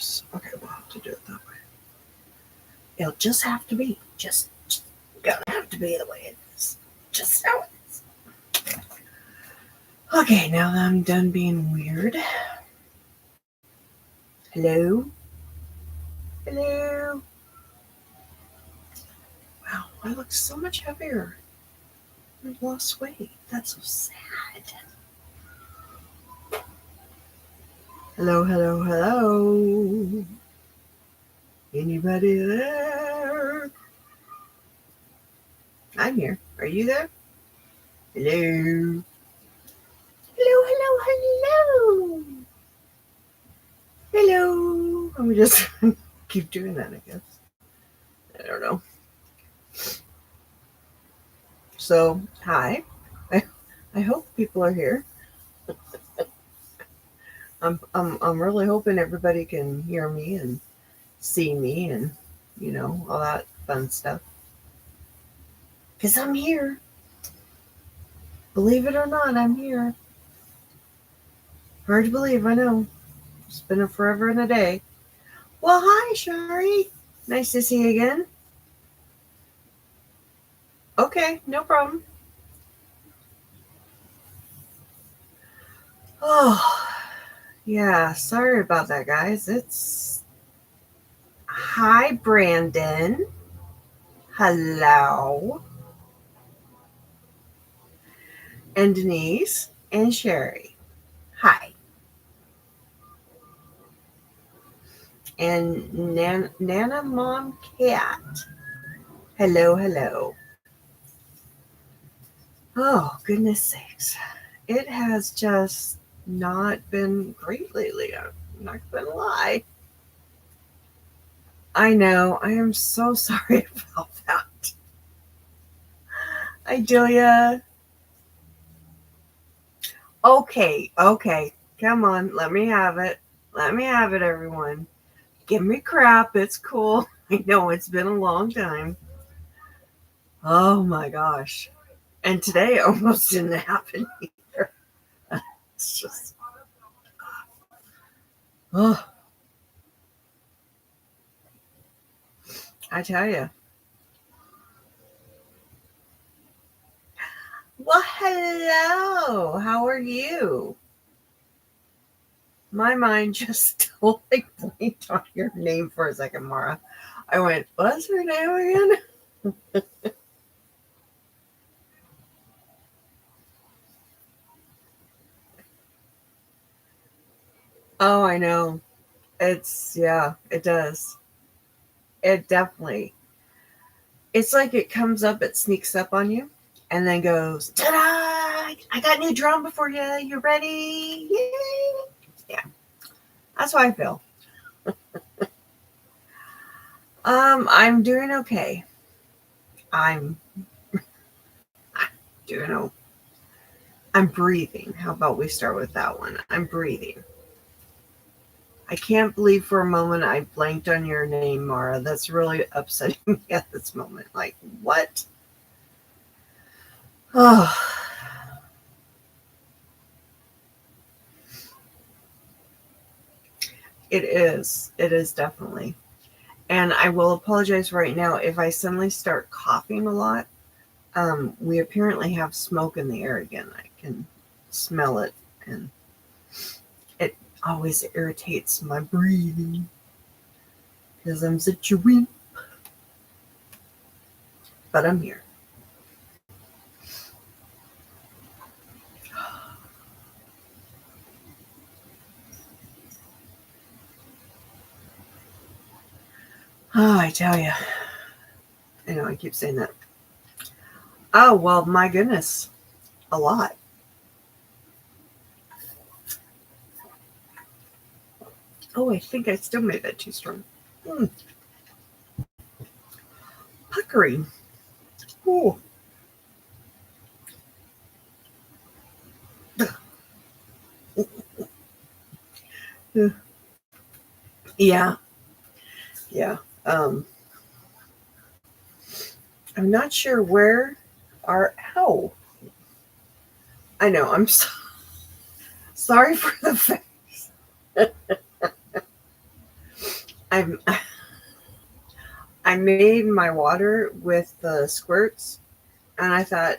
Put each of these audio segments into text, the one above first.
course. Okay, we'll have to do it that way. It'll just have to be. Just gonna have to be the way it is. Just how it is. Okay, now that I'm done being weird. Hello? Hello? Wow, I look so much heavier. I've lost weight. That's so sad. Hello, hello, hello. Anybody there? I'm here. Are you there? Hello? Hello, hello, hello. Hello. I'm just keep doing that, I guess. I don't know. So, hi. I hope people are here. I'm really hoping everybody can hear me and see me and all that fun stuff. 'Cause I'm here. Believe it or not, I'm here. Hard to believe, I know. It's been a forever and a day. Well, hi, Shari. Nice to see you again. Okay, no problem. Oh, yeah, sorry about that, guys. Hi, Brandon. Hello. And Denise and Sherry. Hi. And Nana Mom Cat. Hello, hello. Oh, goodness sakes. It has just not been great lately. I'm not going to lie. I know. I am so sorry about that. Idalia. Okay. Come on. Let me have it. Let me have it, everyone. Give me crap. It's cool. I know it's been a long time. Oh my gosh. And today almost didn't happen either. It's just, oh, I tell you. Well, hello. How are you? My mind just totally blinked on your name for a second, Mara. I went, what's her name again? Oh, I know. Yeah, it does. It definitely. It's like it comes up, it sneaks up on you, and then goes, ta-da! I got a new drama for you. You ready? Yay! Yeah, that's how I feel. I'm doing okay. I'm doing okay. I'm breathing. How about we start with that one? I'm breathing. I can't believe for a moment I blanked on your name, Mara. That's really upsetting me at this moment. Like, what? Oh, it is. It is definitely. And I will apologize right now if I suddenly start coughing a lot. We apparently have smoke in the air again. I can smell it, and it always irritates my breathing because I'm such a wimp. But I'm here. Oh, I tell you. I know I keep saying that. Oh, well, my goodness. A lot. Oh, I think I still made that too strong. Puckering. Ooh. Yeah. Yeah. I'm not sure where our ow. I know. I'm sorry for the face. I'm I made my water with the squirts, and I thought,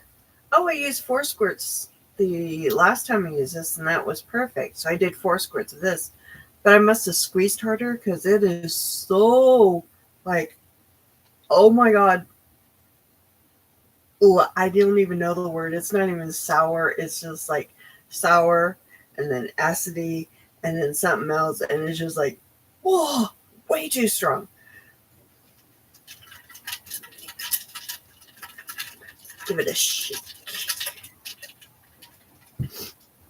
oh, I used 4 squirts the last time I used this, and that was perfect. So I did 4 squirts of this, but I must have squeezed harder because it is so like, oh my god, I don't even know the word. It's not even sour. It's just like sour, and then acidy, and then something else, and it's just like, whoa, way too strong. Give it a shake.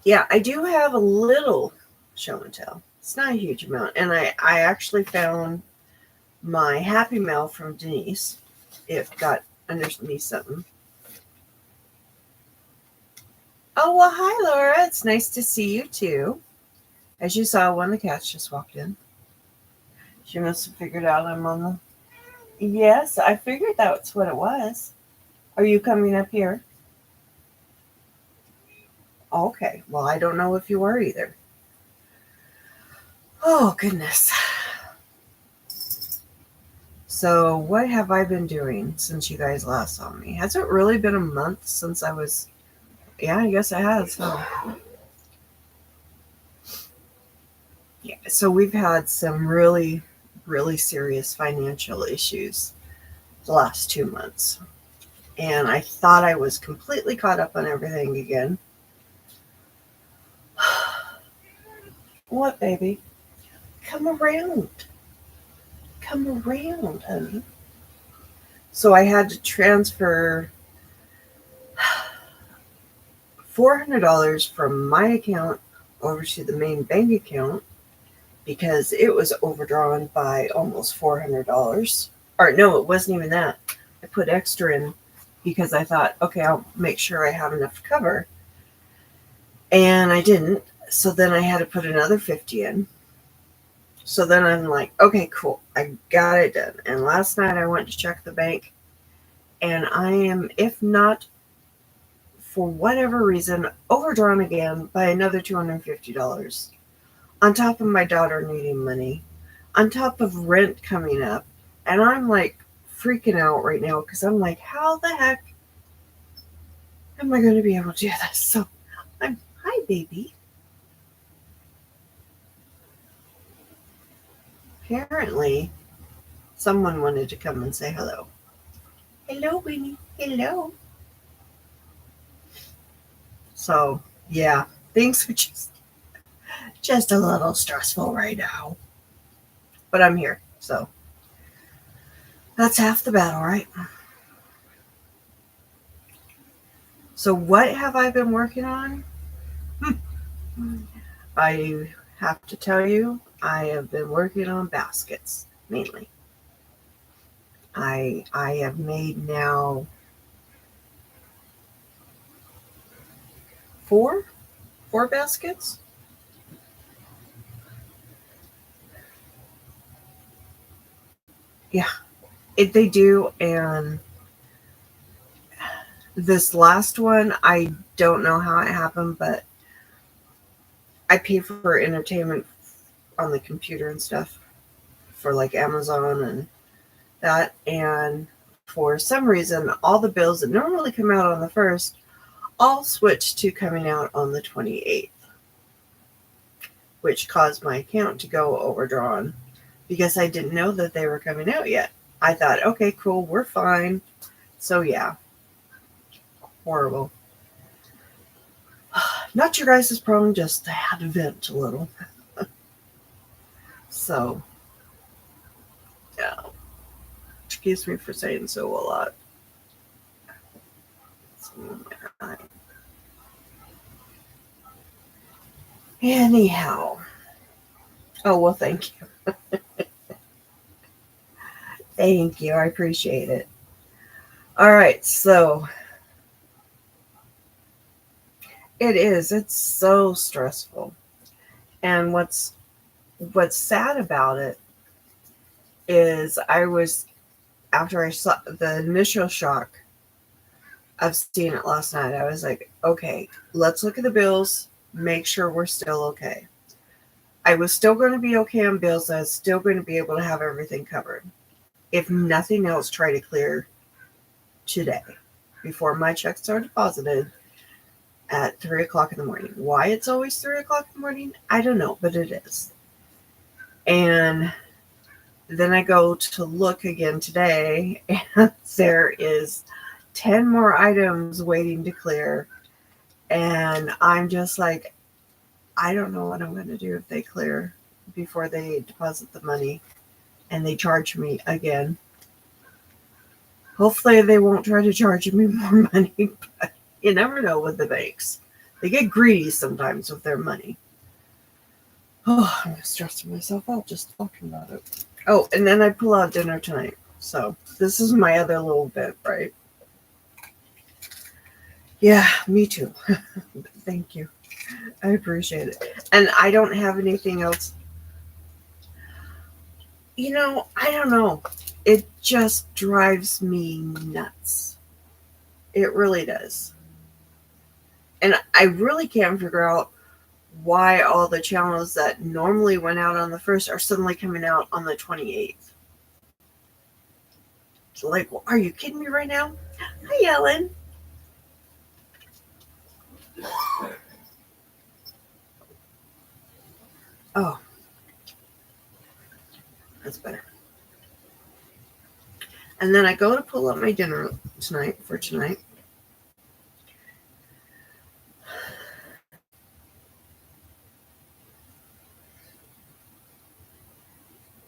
Yeah, I do have a little show and tell. It's not a huge amount. And I actually found my Happy Mail from Denise. It got underneath something. Oh, well, hi, Laura. It's nice to see you, too. As you saw, one of the cats just walked in. She must have figured out I'm on the... Yes, I figured that's what it was. Are you coming up here? Okay. Well, I don't know if you are either. Oh, goodness. So, what have I been doing since you guys last saw me? Has it really been a month since I was... Yeah, I guess it has. Huh? Yeah, so we've had some really, really serious financial issues the last 2 months. And I thought I was completely caught up on everything again. What, baby? Come around. Come around, honey. So I had to transfer $400 from my account over to the main bank account because it was overdrawn by almost $400. Or no, it wasn't even that. I put extra in because I thought, okay, I'll make sure I have enough to cover. And I didn't. So then I had to put another 50 in. So then I'm like, okay, cool. I got it done. And last night I went to check the bank, and I am, if not for whatever reason, overdrawn again by another $250. On top of my daughter needing money, on top of rent coming up. And I'm like freaking out right now because I'm like, how the heck am I going to be able to do this? So hi, baby. Apparently, someone wanted to come and say hello. Hello, Winnie. Hello. So, yeah, things are just a little stressful right now. But I'm here, so that's half the battle, right? So, what have I been working on? I have to tell you, I have been working on baskets mainly. I have made now 4 baskets. Yeah, they do. And this last one, I don't know how it happened, but I pay for entertainment on the computer and stuff for like Amazon and that. And for some reason, all the bills that normally come out on the 1st all switched to coming out on the 28th, which caused my account to go overdrawn because I didn't know that they were coming out yet. I thought, okay, cool, we're fine. So yeah, horrible. Not your guys' problem, just I had to vent a little. So, yeah. Excuse me for saying so a lot. Anyhow. Oh, well, thank you. Thank you. I appreciate it. All right, so it is. It's so stressful. And what's sad about it is after I saw the initial shock of seeing it last night, I was like, okay, let's look at the bills, make sure we're still okay. I was still going to be okay on bills. I was still going to be able to have everything covered. If nothing else, try to clear today before my checks are deposited at 3 o'clock in the morning. Why it's always 3 o'clock in the morning, I don't know, but it is. And then I go to look again today, and there is 10 more items waiting to clear. And I'm just like, I don't know what I'm going to do if they clear before they deposit the money and they charge me again. Hopefully they won't try to charge me more money, but you never know with the banks. They get greedy sometimes with their money. Oh, I'm stressing myself out just talking about it. Oh, and then I pull out dinner tonight. So this is my other little bit, right? Yeah, me too. Thank you. I appreciate it. And I don't have anything else. I don't know. It just drives me nuts. It really does. And I really can't figure out why all the channels that normally went out on the 1st are suddenly coming out on the 28th. It's like, well, are you kidding me right now? Hi, Ellen. Oh, that's better. And then I go to pull up my dinner for tonight.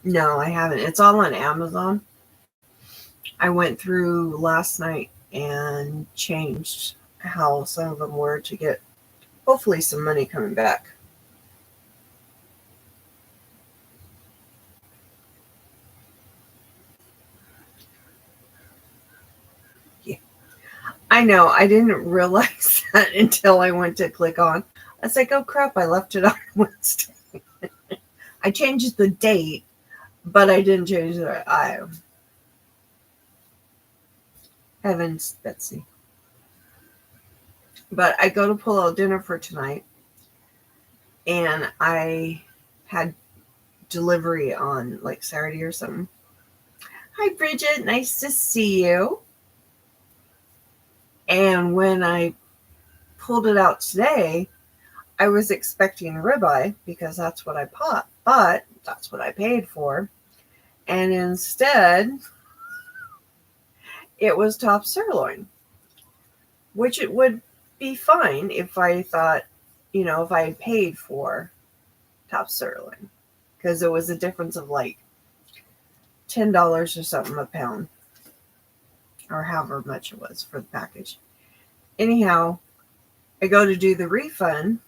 No, I haven't. It's all on Amazon. I went through last night and changed how some of them were to get hopefully some money coming back. Yeah. I know. I didn't realize that until I went to click on. I was like, oh crap, I left it on Wednesday. I changed the date, but I didn't change the heavens, Betsy. But I go to pull out dinner for tonight, and I had delivery on like Saturday or something. Hi, Bridget. Nice to see you. And when I pulled it out today, I was expecting ribeye because that's what I bought, but that's what I paid for. And instead, it was top sirloin, which it would be fine if I thought, if I had paid for top sirloin, because it was a difference of like $10 or something a pound, or however much it was for the package. Anyhow, I go to do the refund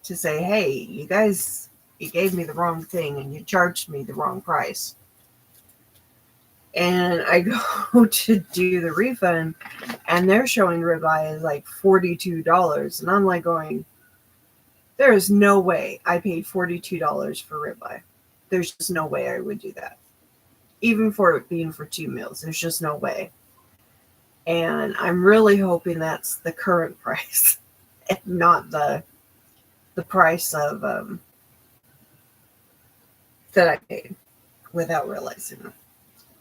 to say, hey, you guys, you gave me the wrong thing and you charged me the wrong price. And I go to do the refund, and they're showing ribeye as like $42. And I'm like going, there is no way I paid $42 for ribeye. There's just no way I would do that. Even for it being for 2 meals, there's just no way. And I'm really hoping that's the current price and not the price of that I paid without realizing it.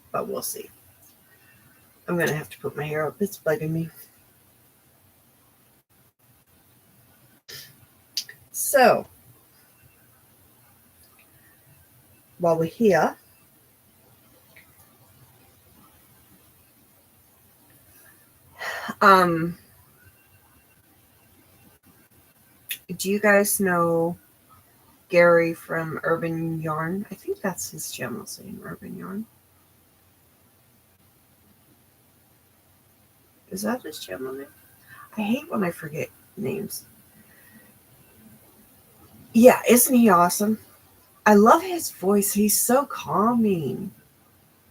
But we'll see. I'm going to have to put my hair up. It's bugging me. So, while we're here, do you guys know Gary from Urban Yarn? I think that's his channel name, Urban Yarn. Is that his channel name? I hate when I forget names. Yeah, isn't he awesome? I love his voice. He's so calming.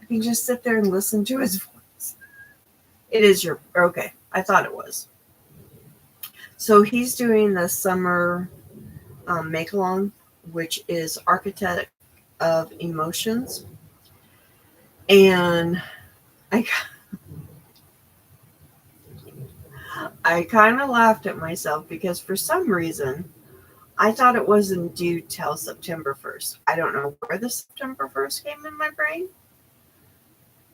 You can just sit there and listen to his voice. It is your... Okay, I thought it was. So he's doing the summer make-along, which is Architect of Emotions. And I kind of laughed at myself because for some reason I thought it wasn't due till September 1st. I don't know where the September 1st came in my brain,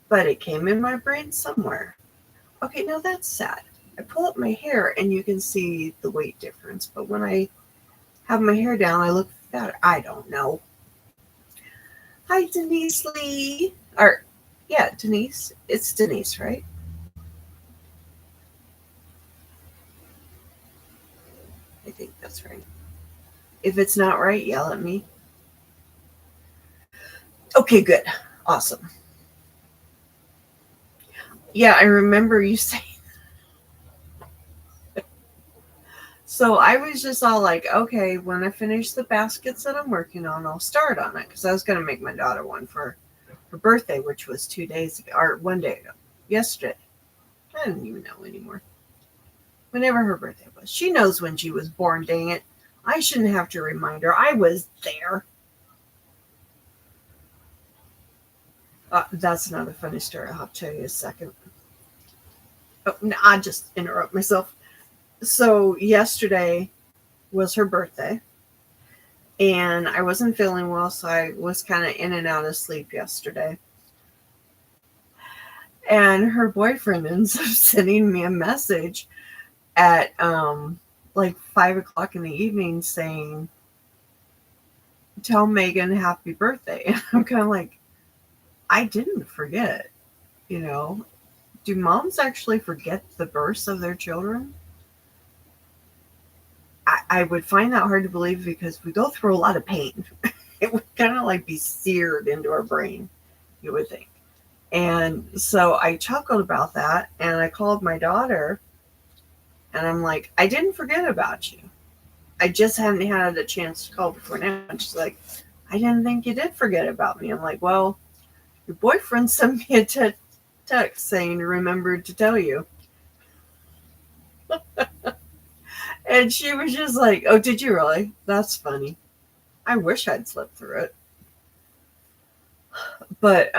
but it came in my brain somewhere. Okay, now that's sad. I pull up my hair and you can see the weight difference, but when I have my hair down, I look fatter. I don't know. Hi, Denise Lee. Or, yeah, Denise. It's Denise, right? I think that's right. If it's not right, yell at me. Okay, good. Awesome. Yeah, I remember you saying. So I was just all like, okay, when I finish the baskets that I'm working on, I'll start on it. Because I was going to make my daughter one for her birthday, which was 2 days ago, or 1 day ago, yesterday. I don't even know anymore. Whenever her birthday was. She knows when she was born, dang it. I shouldn't have to remind her. I was there. That's another funny story. I'll tell you in a second. Oh, no, I'll just interrupt myself. So yesterday was her birthday. And I wasn't feeling well, so I was kind of in and out of sleep yesterday. And her boyfriend ends up sending me a message at like 5 o'clock in the evening saying, "Tell Megan happy birthday." And I'm kind of like, I didn't forget, you know. Do moms actually forget the births of their children? I would find that hard to believe because we go through a lot of pain. It would kind of like be seared into our brain, you would think. And so I chuckled about that and I called my daughter and I'm like, I didn't forget about you. I just hadn't had a chance to call before now. And she's like, I didn't think you did forget about me. I'm like, well, your boyfriend sent me a text saying remembered to tell you. And she was just like, oh, did you really? That's funny. I wish I'd slept through it. But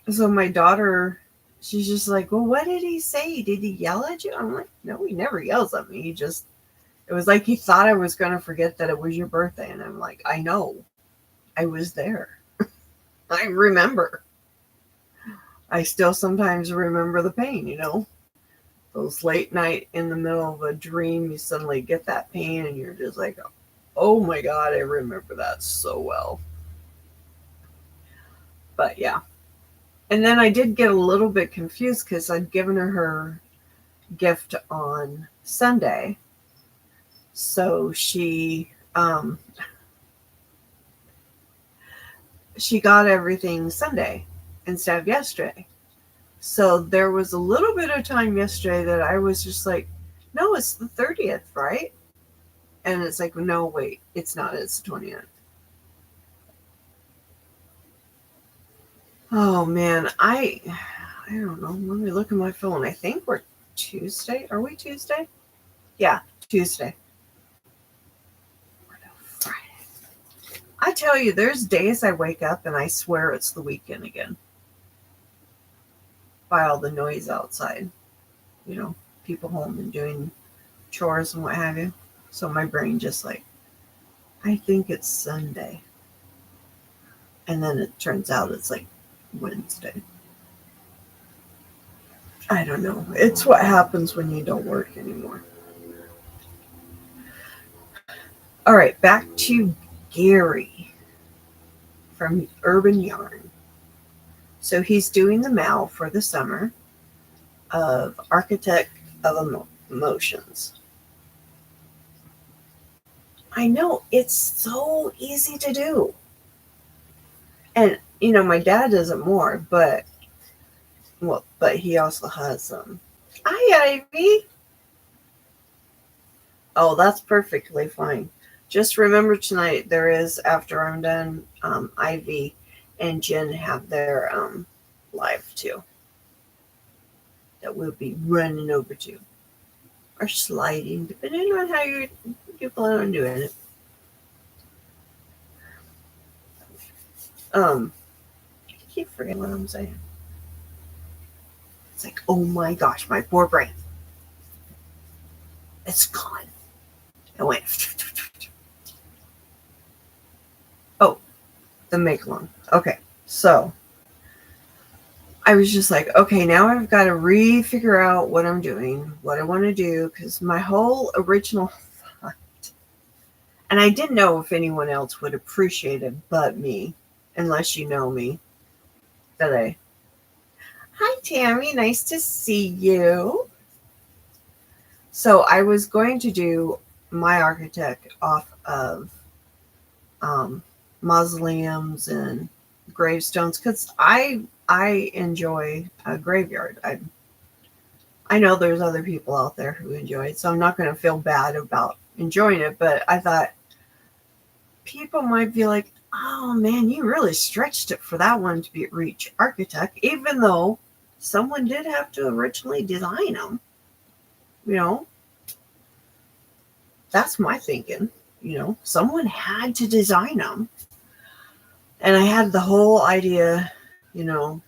so my daughter, she's just like, well, what did he say? Did he yell at you? I'm like, no, he never yells at me. It was like he thought I was going to forget that it was your birthday. And I'm like, I know. I was there. I remember. I still sometimes remember the pain, you know? Those late night in the middle of a dream, you suddenly get that pain and you're just like, oh my God, I remember that so well. But yeah. And then I did get a little bit confused because I'd given her gift on Sunday. So she got everything Sunday instead of yesterday. So there was a little bit of time yesterday that I was just like, no, it's the 30th, right? And it's like, no, wait, it's not. It's the 20th. Oh man, I don't know. Let me look at my phone. I think we're Tuesday. Are we Tuesday? Yeah, Tuesday. Friday. I tell you, there's days I wake up and I swear it's the weekend again. By all the noise outside. You know, people home and doing chores and what have you. So my brain just like, I think it's Sunday. And then it turns out it's like Wednesday. I don't know. It's what happens when you don't work anymore. All right, back to Gary from Urban Yarn. So he's doing the MAL for the summer of Architect of Emotions. I know, it's so easy to do. And, you know, my dad does it more, but he also has Hi, Ivy. Oh, that's perfectly fine. Just remember tonight there is, after I'm done, Ivy and Jen have their live too. That we'll be running over to. Or sliding, depending on how you plan on doing it. I keep forgetting what I'm saying. It's like, oh my gosh, my poor brain. It's gone. It went. the make along. Okay, so I was just like, okay, now I've got to re-figure out what I'm doing, what I want to do, because my whole original thought, and I didn't know if anyone else would appreciate it but me, unless you know me, that hi Tammy, nice to see you. So I was going to do my architect off of mausoleums and gravestones because I enjoy a graveyard. I know there's other people out there who enjoy it, so I'm not going to feel bad about enjoying it. But I thought people might be like, "Oh man, you really stretched it for that one to be reach architect," even though someone did have to originally design them. You know, that's my thinking. You know, someone had to design them. And I had the whole idea, you know,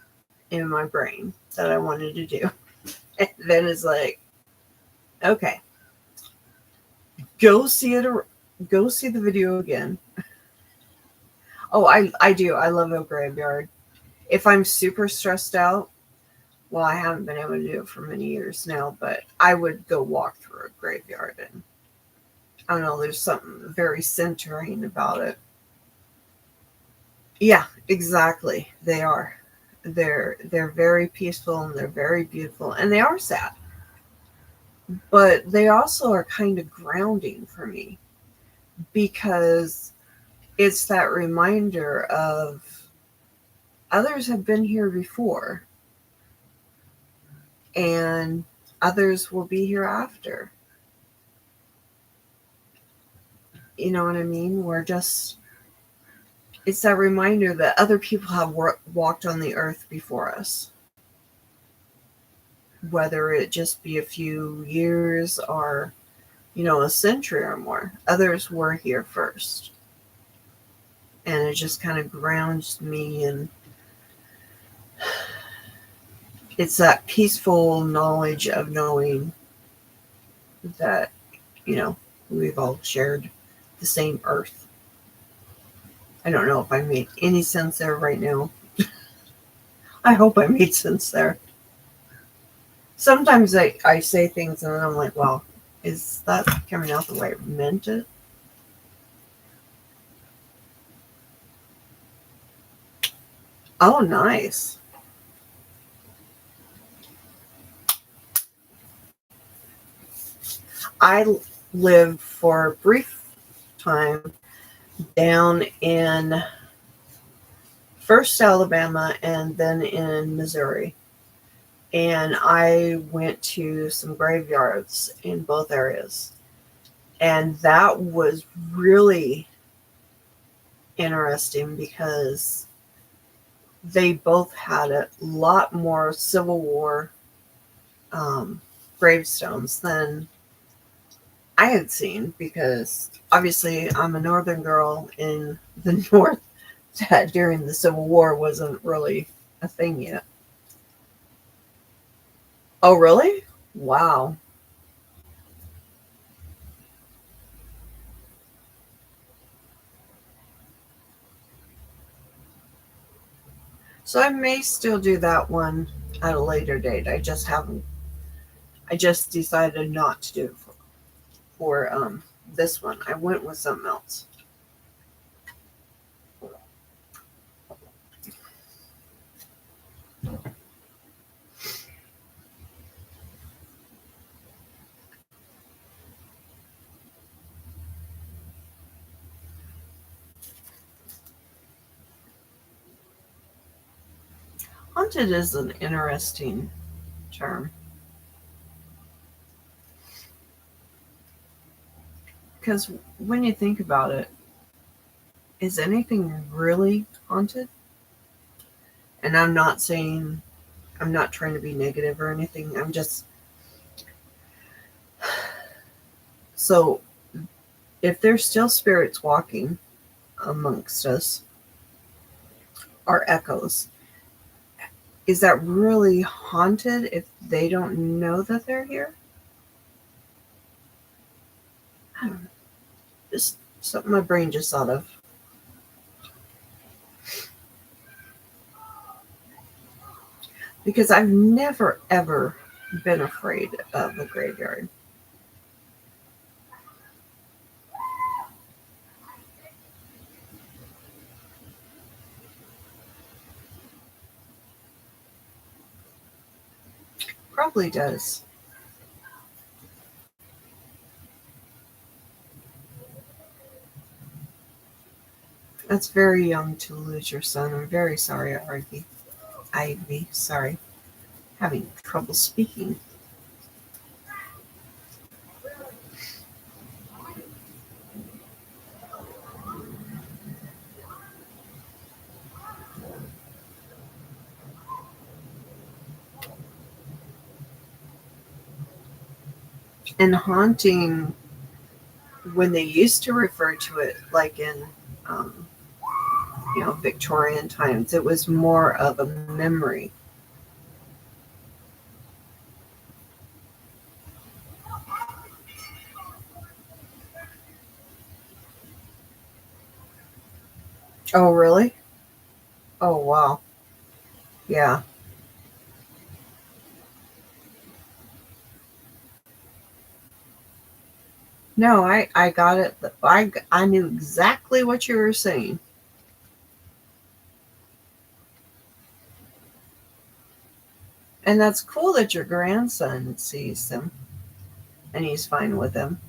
in my brain that I wanted to do. And then it's like, okay, go see it. Go see the video again. Oh, I do. I love a graveyard. If I'm super stressed out, well, I haven't been able to do it for many years now, but I would go walk through a graveyard. And I don't know, there's something very centering about it. Yeah, exactly. They are. They're very peaceful and they're very beautiful and they are sad. But they also are kind of grounding for me because it's that reminder of others have been here before and others will be here after. You know what I mean? It's that reminder that other people have walked on the earth before us. Whether it just be a few years or, you know, a century or more, others were here first. And it just kind of grounds me, and it's that peaceful knowledge of knowing that, you know, we've all shared the same earth. I don't know if I made any sense there right now. I hope I made sense there. Sometimes I say things and then I'm like, wow, is that coming out the way I meant it? Oh, nice. I lived for a brief time down in first Alabama and then in Missouri. And I went to some graveyards in both areas. And that was really interesting because they both had a lot more Civil War gravestones than I had seen because obviously I'm a northern girl in the north that during the Civil War wasn't really a thing yet. Oh, really? Wow. So I may still do that one at a later date. I just decided not to do it for this one. I went with something else. Haunted is an interesting term because when you think about it, is anything really haunted? And I'm not saying, I'm not trying to be negative or anything. I'm just, so if there's still spirits walking amongst us, our echoes, is that really haunted if they don't know that they're here? I don't know. Just something my brain just thought of. because I've never ever been afraid of a graveyard. Probably does. That's very young to lose your son. I'm very sorry, Ivy. Ivy, sorry. Having trouble speaking. And haunting, when they used to refer to it, like in, um, Victorian times, it was more of a memory. Oh, really? Oh, wow. Yeah. No, I got it. I knew exactly what you were saying. And that's cool that your grandson sees them and he's fine with them.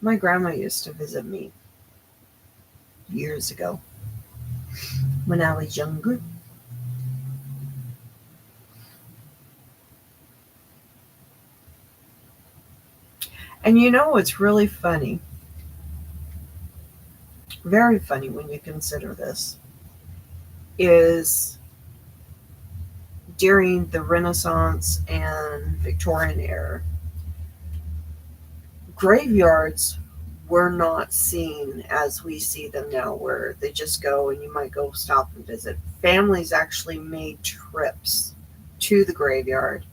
My grandma used to visit me years ago when I was younger. And you know what's really funny, very funny when you consider this, is during the Renaissance and Victorian era, graveyards were not seen as we see them now, where they just go and you might go stop and visit. Families actually made trips to the graveyard.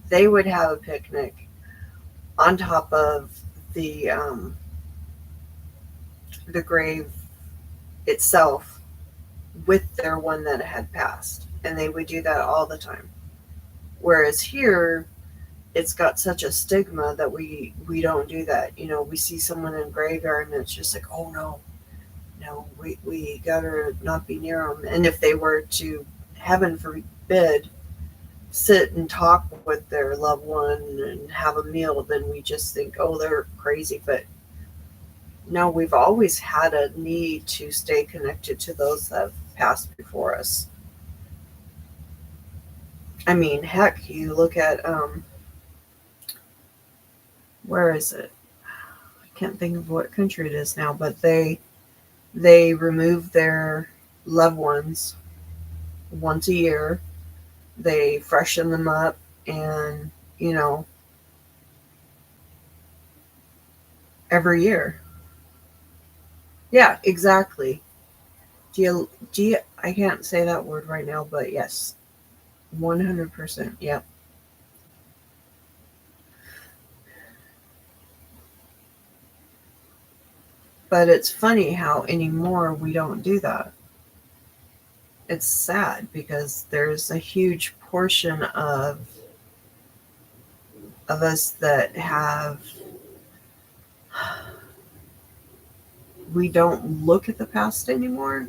They would have a picnic on top of the grave itself with their one that had passed, and they would do that all the time. Whereas here, it's got such a stigma that we don't do that. We see someone in a graveyard, and it's just like, oh no, no, we gotta not be near them. And if they were to, heaven forbid, sit and talk with their loved one and have a meal, then we just think, oh, they're crazy. But no, we've always had a need to stay connected to those that have passed before us. I mean, heck, you look at, where is it? I can't think of what country it is now, but they remove their loved ones once a year. They freshen them up, and every year. Yeah, exactly. I can't say that word right now, but yes, 100%. Yep. But it's funny how anymore we don't do that. It's sad because there's a huge portion of us that have, we don't look at the past anymore.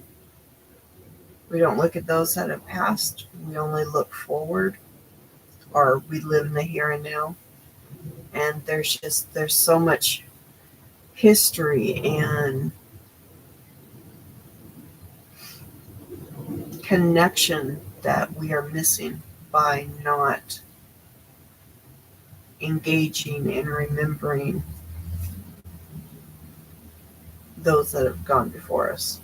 We don't look at those that have passed. We only look forward, or we live in the here and now. And there's so much history and connection that we are missing by not engaging and remembering those that have gone before us.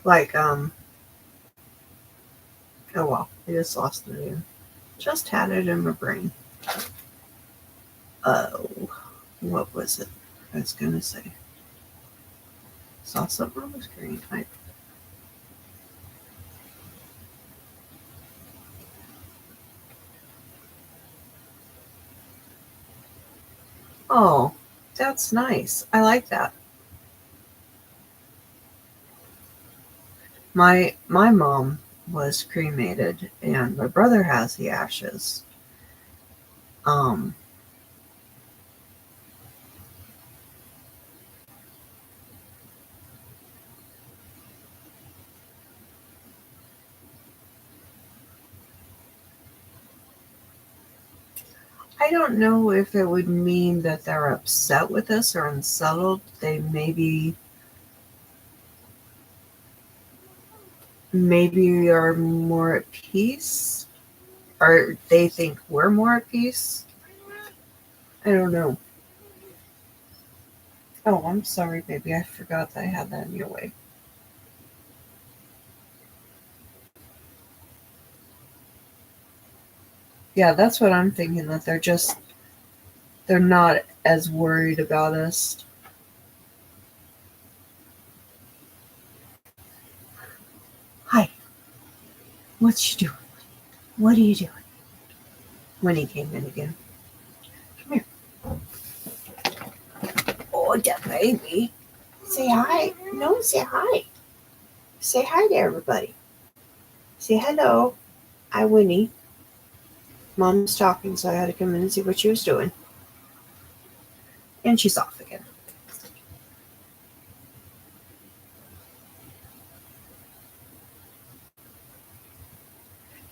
Like, oh well, I just lost the name. Just had it in my brain. Oh, what was it? I was gonna say. Saw something on the screen. Oh, that's nice. I like that. My mom was cremated, and my brother has the ashes. Um, I don't know if it would mean that they're upset with us or unsettled. They maybe are more at peace, or they think we're more at peace. I don't know. Oh, I'm sorry, baby. I forgot that I had that in your way. Yeah, that's what I'm thinking, that they're not as worried about us. Hi, what you doing? What are you doing? When he came in again. Come here. Oh, that baby. Say hi. No, say hi. Say hi to everybody. Say hello. I Winnie. Mom's talking, so I had to come in and see what she was doing. And she's off again.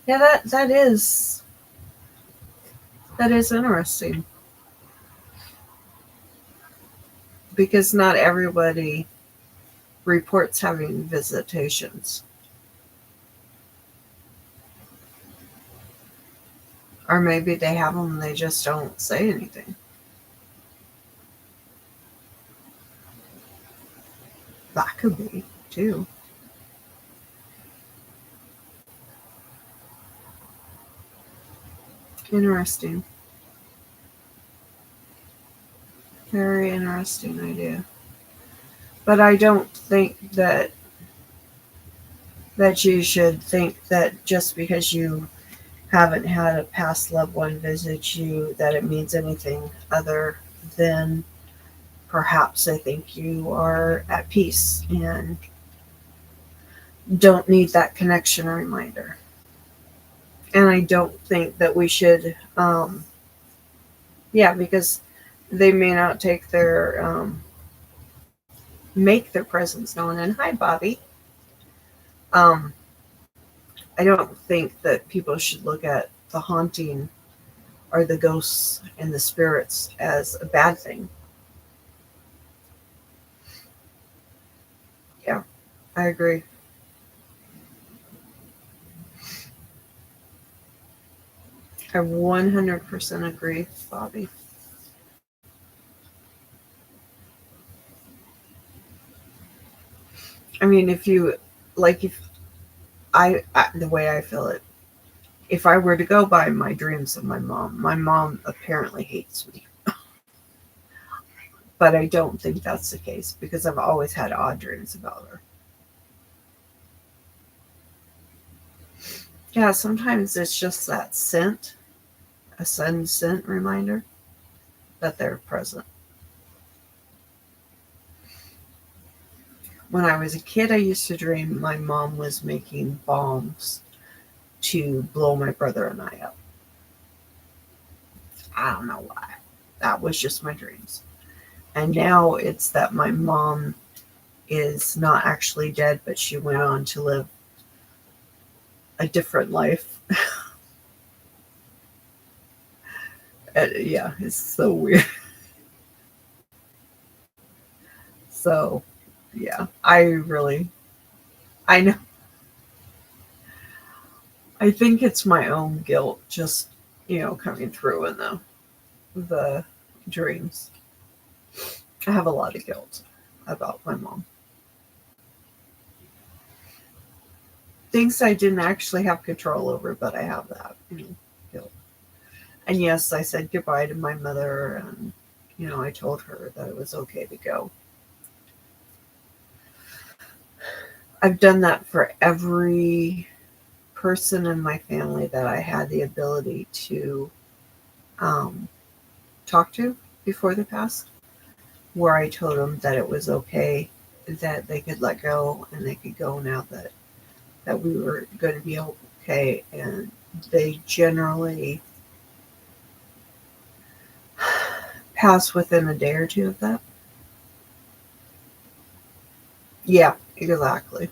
Yeah, that is interesting, because not everybody reports having visitations. Or maybe they have them and they just don't say anything. That could be, too. Interesting. Very interesting idea. But I don't think that you should think that just because you haven't had a past loved one visit you, that it means anything other than perhaps I think you are at peace and don't need that connection or reminder. And I don't think that we should, yeah, because they may not make their presence known. And hi, Bobby. Um, I don't think that people should look at the haunting or the ghosts and the spirits as a bad thing. Yeah, I agree. I 100% agree, Bobby. I mean, if you like, if the way I feel it, if I were to go by my dreams of my mom apparently hates me. But I don't think that's the case because I've always had odd dreams about her. Yeah, sometimes it's just that scent, a sudden scent reminder that they're present. When I was a kid, I used to dream my mom was making bombs to blow my brother and I up. I don't know why. That was just my dreams. And now it's that my mom is not actually dead, but she went on to live a different life. Yeah, it's so weird. So, yeah, I know, I think it's my own guilt just, coming through in the dreams. I have a lot of guilt about my mom. Things I didn't actually have control over, but I have that, guilt. And yes, I said goodbye to my mother, and I told her that it was okay to go. I've done that for every person in my family that I had the ability to um, talk to before they passed, where I told them that it was okay, that they could let go and they could go now that we were going to be okay. And they generally pass within a day or two of that. Yeah, exactly.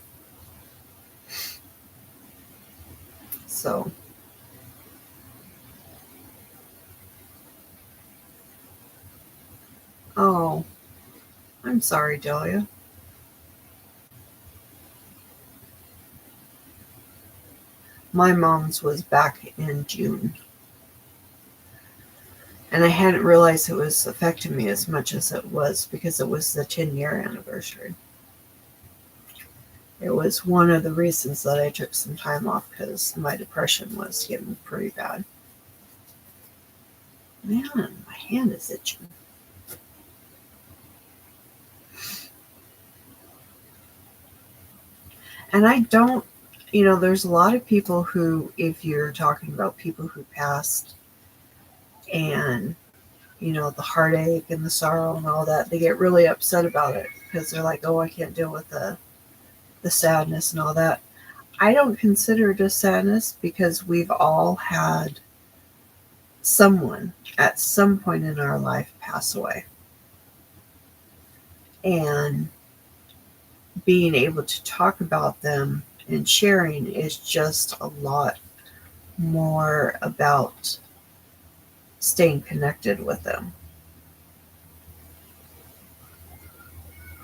So, oh, I'm sorry, Delia. My mom's was back in June, and I hadn't realized it was affecting me as much as it was because it was the 10-year anniversary. It was one of the reasons that I took some time off because my depression was getting pretty bad. Man, my hand is itching. And I don't, there's a lot of people who, if you're talking about people who passed and, the heartache and the sorrow and all that, they get really upset about it because they're like, oh, I can't deal with the sadness and all that. I don't consider it a sadness because we've all had someone at some point in our life pass away. And being able to talk about them and sharing is just a lot more about staying connected with them.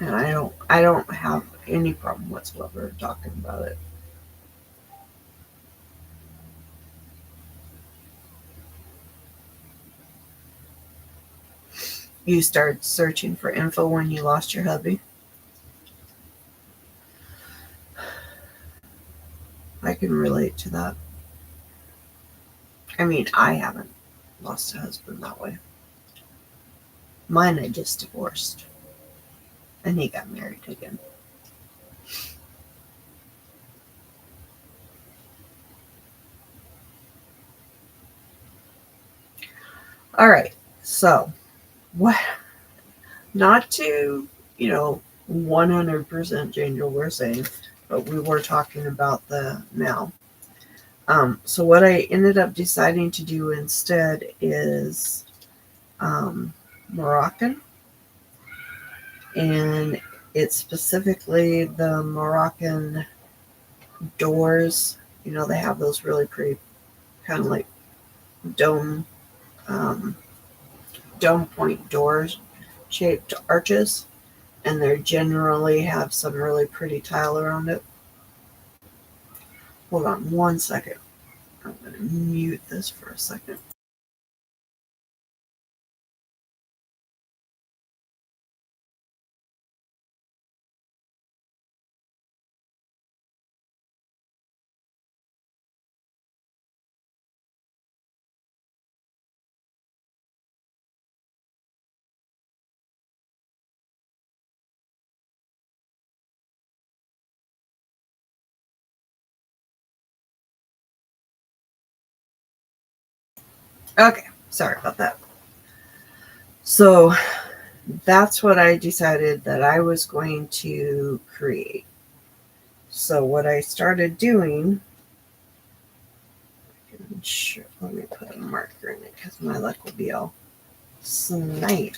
And I don't have any problem whatsoever talking about it. You started searching for info when you lost your hubby. I can relate to that. I mean, I haven't lost a husband that way. Mine I just divorced. And he got married again. All right. So, what? Not to, 100% change what we're saying, but we were talking about the now. So, what I ended up deciding to do instead is Moroccan. And it's specifically the Moroccan doors. They have those really pretty kind of like dome um, dome point doors shaped arches, and they generally have some really pretty tile around it. Hold on one second. I'm going to mute this for a second. Okay, sorry about that. So that's what I decided that I was going to create. So what I started doing, sure, let me put a marker in it because my luck will be all snide.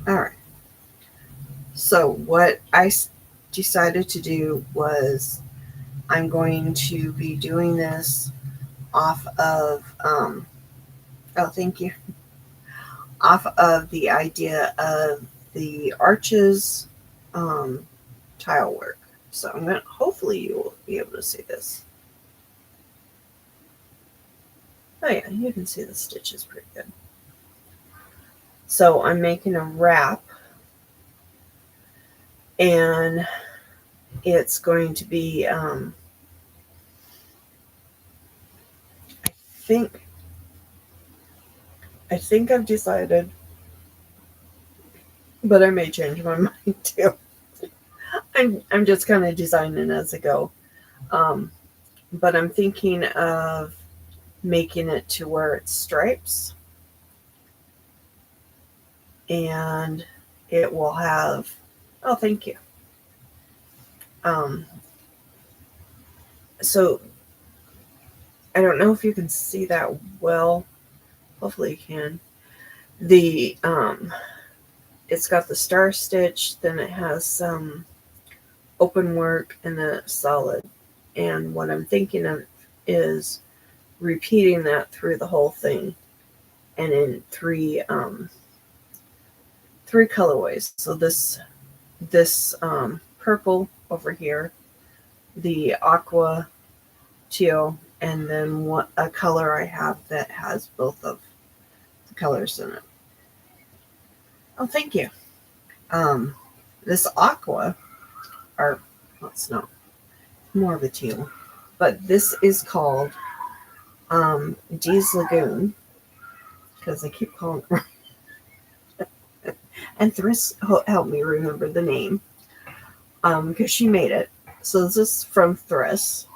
All right. So what I decided to do was I'm going to be doing this off of, oh, thank you, off of the idea of the arches tile work. So I'm going to, hopefully you will be able to see this. Oh yeah, you can see the stitches pretty good. So I'm making a wrap, and it's going to be, think I think I've decided, but I may change my mind too. I'm just kind of designing as I go. Um, but I'm thinking of making it to where it's stripes, and it will have, oh, thank you. Um, so I don't know if you can see that well. Hopefully you can. The it's got the star stitch, then it has some open work and then solid. And what I'm thinking of is repeating that through the whole thing, and in three colorways. So this purple over here, the aqua teal, and then a color I have that has both of the colors in it. Oh, thank you. This aqua, or well, it's not, more of a teal, but this is called Dee's Lagoon, because I keep calling her. And Thriss helped me remember the name, because she made it. So this is from Thriss.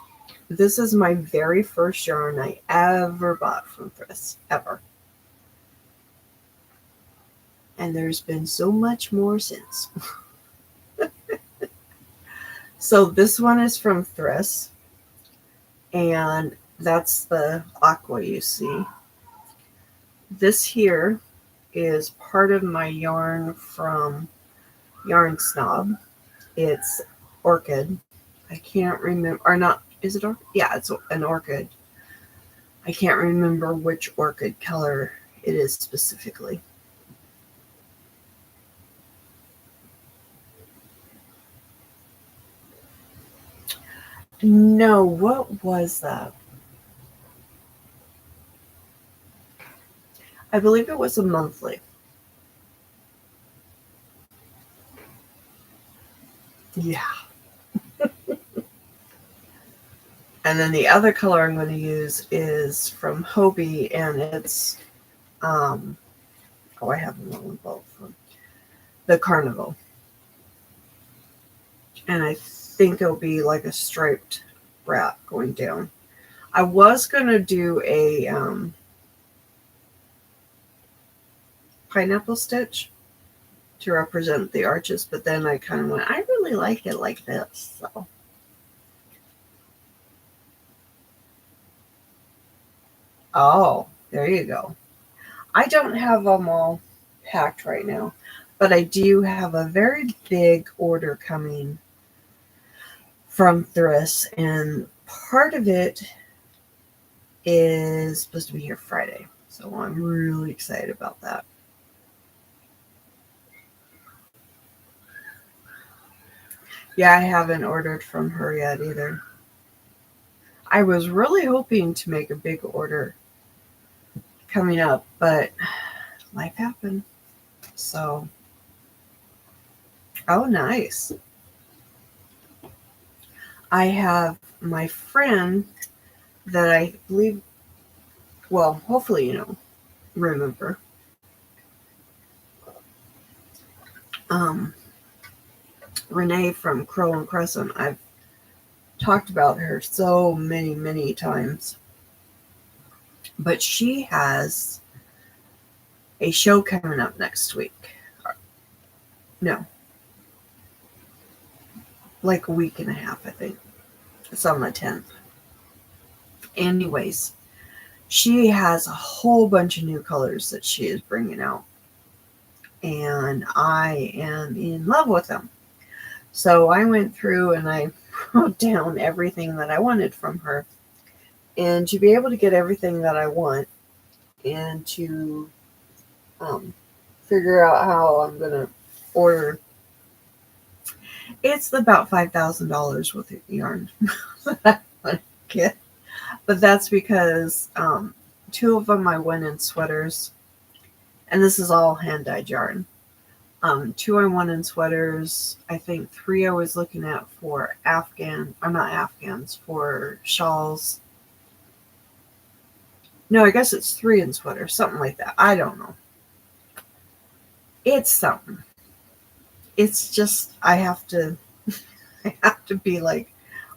This is my very first yarn I ever bought from Thriss, ever. And there's been so much more since. So this one is from Thriss, and that's the aqua you see. This here is part of my yarn from Yarn Snob. It's orchid. I can't remember, or not, is it orchid? Yeah, it's an orchid. I can't remember which orchid color it is specifically. No, what was that? I believe it was a monthly. Yeah. And then the other color I'm going to use is from Hobie, and it's, oh, I have them on both. The Carnival. And I think it'll be like a striped wrap going down. I was going to do a pineapple stitch to represent the arches, but then I kind of went, I really like it like this. So. Oh, there you go. I don't have them all packed right now, but I do have a very big order coming from Thriss, and part of it is supposed to be here Friday. So I'm really excited about that. Yeah, I haven't ordered from her yet either. I was really hoping to make a big order coming up, but life happened. So, oh, nice. I have my friend that I believe, well, hopefully remember. Renee from Crow and Crescent. I've talked about her so many, many times. But she has a show coming up next week. No. Like a week and a half, I think. It's on the 10th. Anyways, she has a whole bunch of new colors that she is bringing out. And I am in love with them. So I went through and I wrote down everything that I wanted from her. And to be able to get everything that I want and to figure out how I'm going to order, it's about $5,000 worth of yarn that I want to get. But that's because 2 of them I went in sweaters, And this is all hand-dyed yarn. 2 I want in sweaters. I think 3 I was looking at for not Afghans, for shawls. No, I guess it's 3 in sweaters, something like that. I don't know. It's something. It's just, I have to be like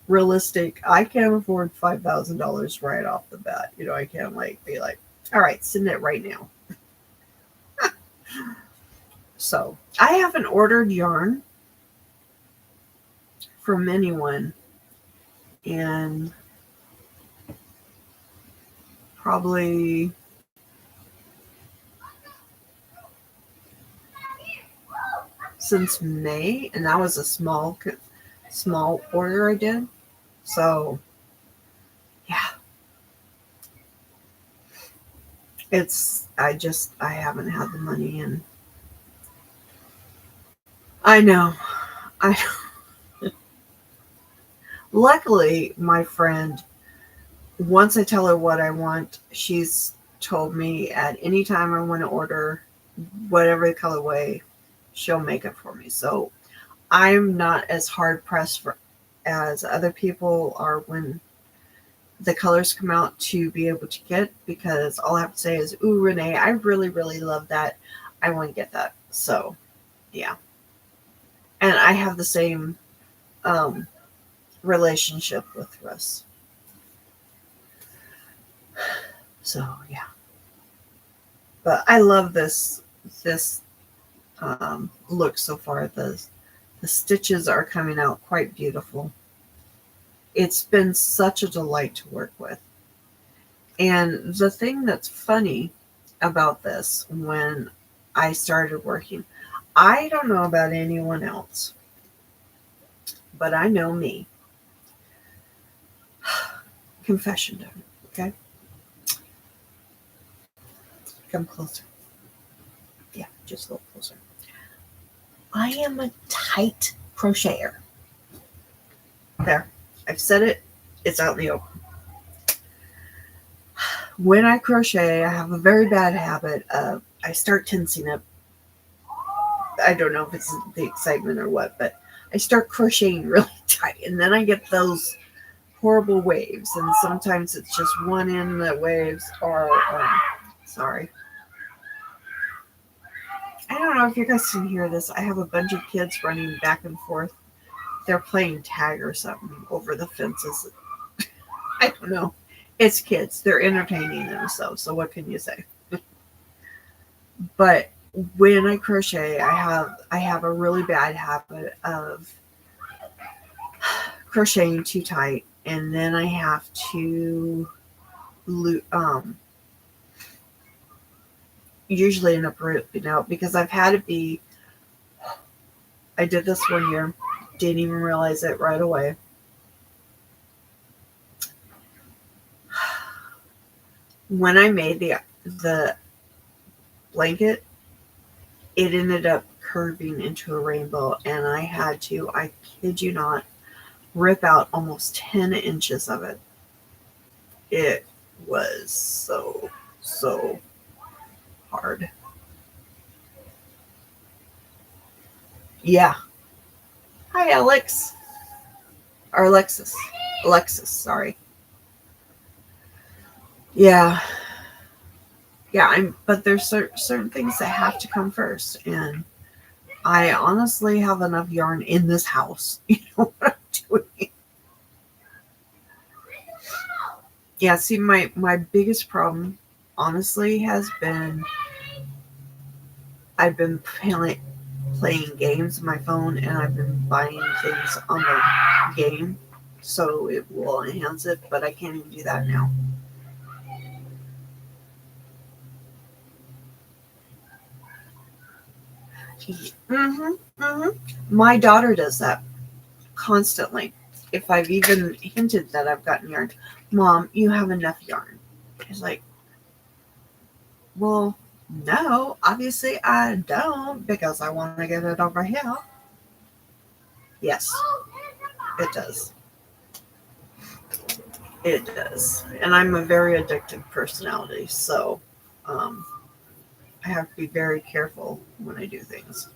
realistic. I can't afford $5,000 right off the bat. I can't be like, all right, send it right now. So I haven't ordered yarn from anyone in probably since May, and that was a small order I did. So yeah, I haven't had the money, and I know. Luckily, my friend, once I tell her what I want, she's told me at any time I want to order whatever the colorway, she'll make it for me. So I'm not as hard pressed as other people are when the colors come out to be able to get, because all I have to say is, ooh, Renee, I really, really love that. I want to get that. So yeah. And I have the same relationship with Russ. So yeah. But I love this look so far. The stitches are coming out quite beautiful. It's been such a delight to work with. And the thing that's funny about this, when I started working, I don't know about anyone else, but I know me. Confession time, okay? Come closer. Yeah, just a little closer. I am a tight crocheter. There, I've said it. It's out in the open. When I crochet, I have a very bad habit of, I start tensing up. I don't know if it's the excitement or what, but I start crocheting really tight, and then I get those horrible waves, and sometimes it's just one end that waves, or sorry. I don't know if you guys can hear this. I have a bunch of kids running back and forth. They're playing tag or something over the fences. I don't know. It's kids. They're entertaining themselves. So what can you say? But when I crochet, I have a really bad habit of crocheting too tight, and then I have to usually end up ripping out, because I've had it be. I did this one year, didn't even realize it right away. When I made the blanket, it ended up curving into a rainbow, and I had to, I kid you not, rip out almost 10 inches of it. It was so hard. Yeah. Hi, Alex. Or Alexis. Sorry. Yeah. Yeah, but there's certain things that have to come first, and I honestly have enough yarn in this house. You know what I'm doing? Yeah, see, my biggest problem, honestly, has been I've been playing games on my phone, and I've been buying things on the game, so it will enhance it, but I can't even do that now. My daughter does that constantly. If I've even hinted that I've gotten yarn, Mom, you have enough yarn. It's like, well, no, obviously I don't, because I want to get it over here. Yes, it does. It does. And I'm a very addictive personality, so I I have to be very careful when I do things.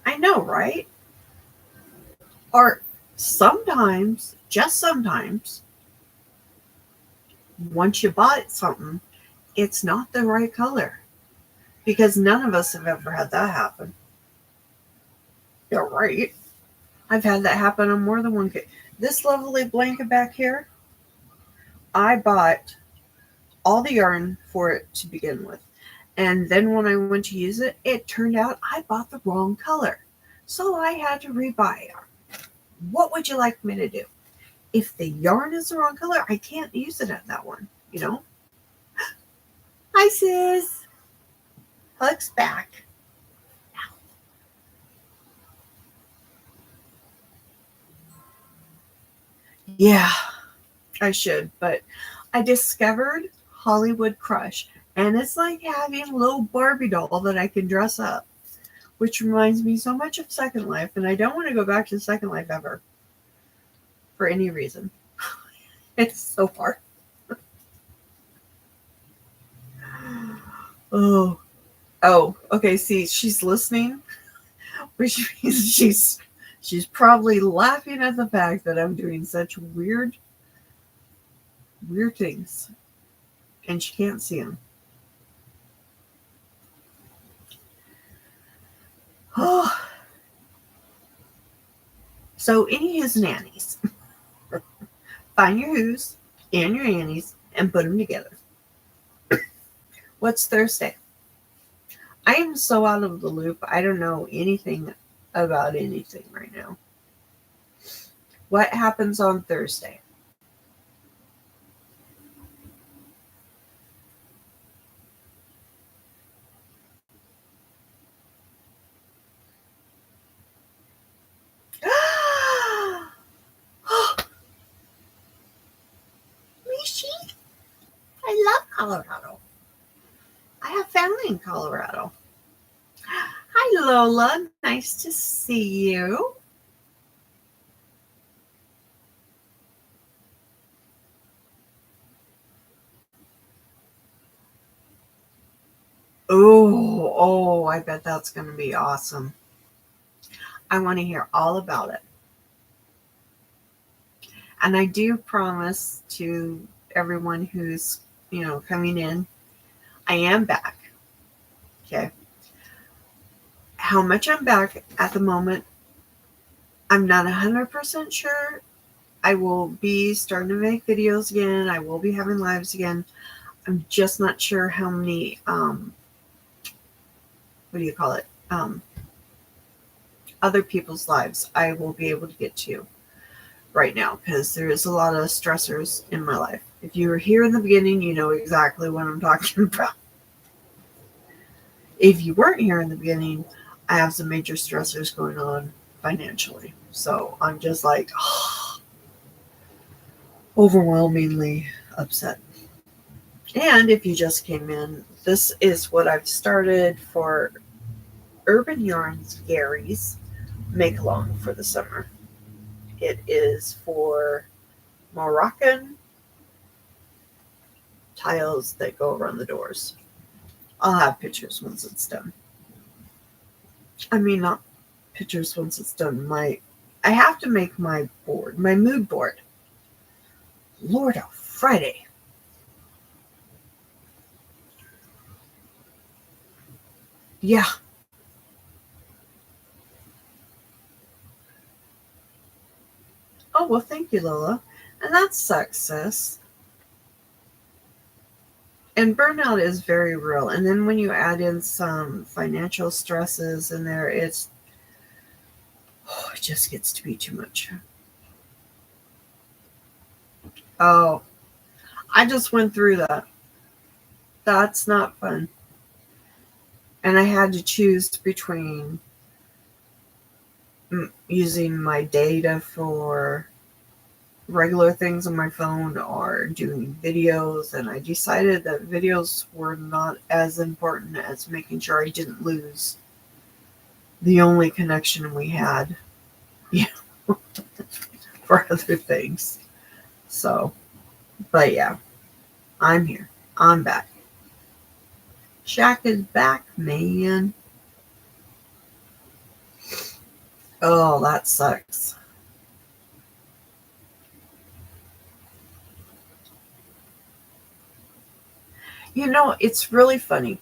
I know, right? Or sometimes, just sometimes, once you bought something, it's not the right color. Because none of us have ever had that happen. You're right. I've had that happen on more than one case. This lovely blanket back here, I bought all the yarn for it to begin with. And then when I went to use it, it turned out I bought the wrong color. So I had to rebuy yarn. What would you like me to do? If the yarn is the wrong color, I can't use it at that one, you know? Hi, sis. Hugs back. Yeah, I should, but I discovered Hollywood Crush, and it's like having a little Barbie doll that I can dress up, which reminds me so much of Second Life, and I don't want to go back to Second Life ever for any reason. It's so hard. Oh, okay. See, she's listening, which means she's probably laughing at the fact that I'm doing such weird things, and she can't see them. Oh, so any his nannies, find your who's and your annies and put them together. What's Thursday? I am so out of the loop. I don't know anything about anything right now. What happens on Thursday? Mishi, I love Colorado. I have family in Colorado. Hi, Lola. Nice to see you. Oh, I bet that's going to be awesome. I want to hear all about it. And I do promise to everyone who's, coming in, I am back. Okay. How much I'm back at the moment, I'm not 100% sure. I will be starting to make videos again. I will be having lives again. I'm just not sure how many, what do you call it? Other people's lives I will be able to get to right now, because there is a lot of stressors in my life. If you were here in the beginning, you know exactly what I'm talking about. If you weren't here in the beginning, I have some major stressors going on financially. So I'm just like, overwhelmingly upset. And if you just came in, this is what I've started for Urban Yarns Gary's make along for the summer. It is for Moroccan tiles that go around the doors. I'll have pictures once it's done. I mean, not pictures once it's done. I have to make my board, my mood board. Lord of Friday. Yeah. Oh, well, thank you, Lola. And that sucks, sis. And burnout is very real. And then when you add in some financial stresses in there, it just gets to be too much. Oh, I just went through that. That's not fun. And I had to choose between using my data for regular things on my phone or doing videos, and I decided that videos were not as important as making sure I didn't lose the only connection we had, for other things. So, but yeah, I'm here. I'm back. Shaq is back, man. Oh, that sucks. It's really funny.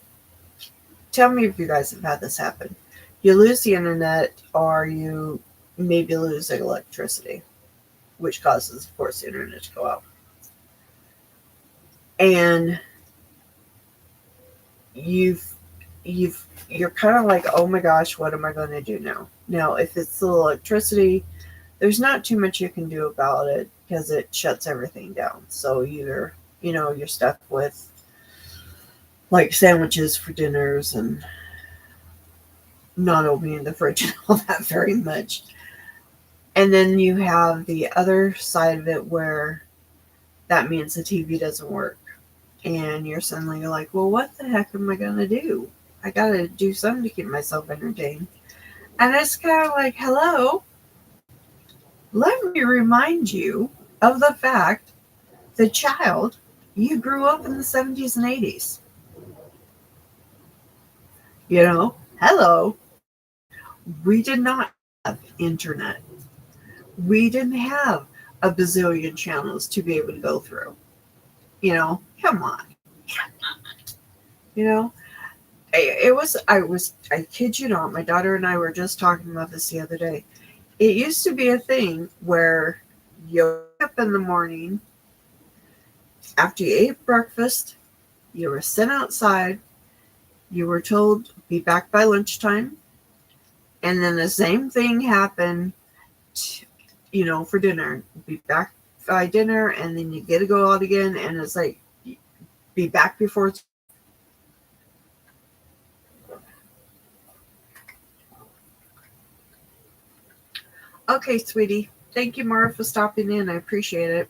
Tell me if you guys have had this happen. You lose the internet, or you maybe lose the electricity, which causes, of course, the internet to go out. And you've you're kind of like, oh my gosh, what am I going to do now? Now, if it's the electricity, there's not too much you can do about it because it shuts everything down. So you're stuck with like sandwiches for dinners and not opening the fridge and all that very much. And then you have the other side of it where that means the TV doesn't work. And you're suddenly like, well, what the heck am I going to do? I got to do something to keep myself entertained. And it's kind of like, hello, let me remind you of the fact that, child, you grew up in the 70s and 80s. Hello, we did not have internet. We didn't have a bazillion channels to be able to go through. Come on. I kid you not, my daughter and I were just talking about this the other day. It used to be a thing where you wake up in the morning, after you ate breakfast, you were sent outside, you were told, be back by lunchtime, and then the same thing happened, for dinner. Be back by dinner, and then you get to go out again, and it's like, be back before it's. Okay, sweetie. Thank you, Mara, for stopping in. I appreciate it.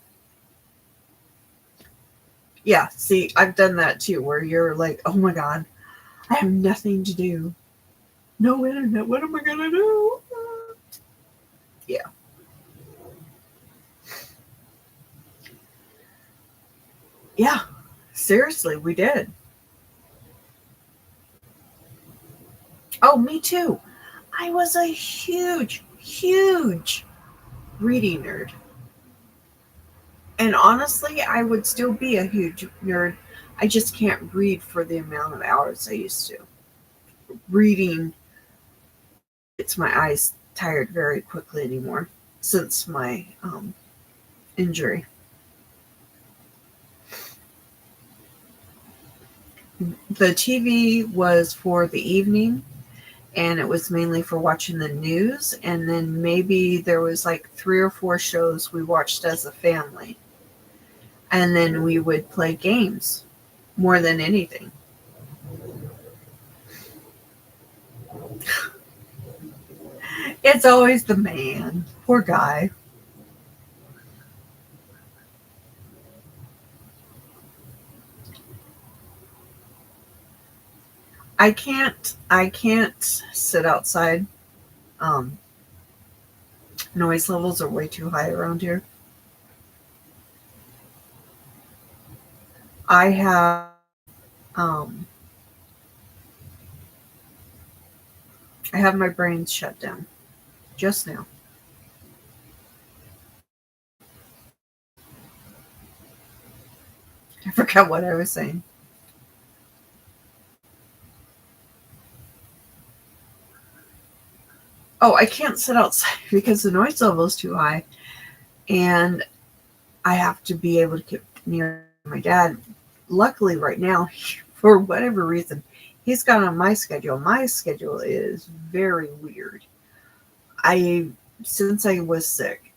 Yeah, see, I've done that too, where you're like, oh my God, I have nothing to do. No internet. What am I going to do? Yeah. Yeah. Seriously, we did. Oh, me too. I was a huge, huge reading nerd. And honestly, I would still be a huge nerd. I just can't read for the amount of hours I used to. Reading, it's my eyes tired very quickly anymore since my injury. The TV was for the evening, and it was mainly for watching the news, and then maybe there was like 3 or 4 shows we watched as a family, and then we would play games more than anything. It's always the man, poor guy. I can't sit outside. um Noise levels are way too high around here. I have um I have my brain shut down just now. I forgot what I was saying. Oh, I can't sit outside because the noise level is too high, and I have to be able to get near my dad. Luckily, right now, for whatever reason, he's got on my schedule. My schedule is very weird. I Since I was sick,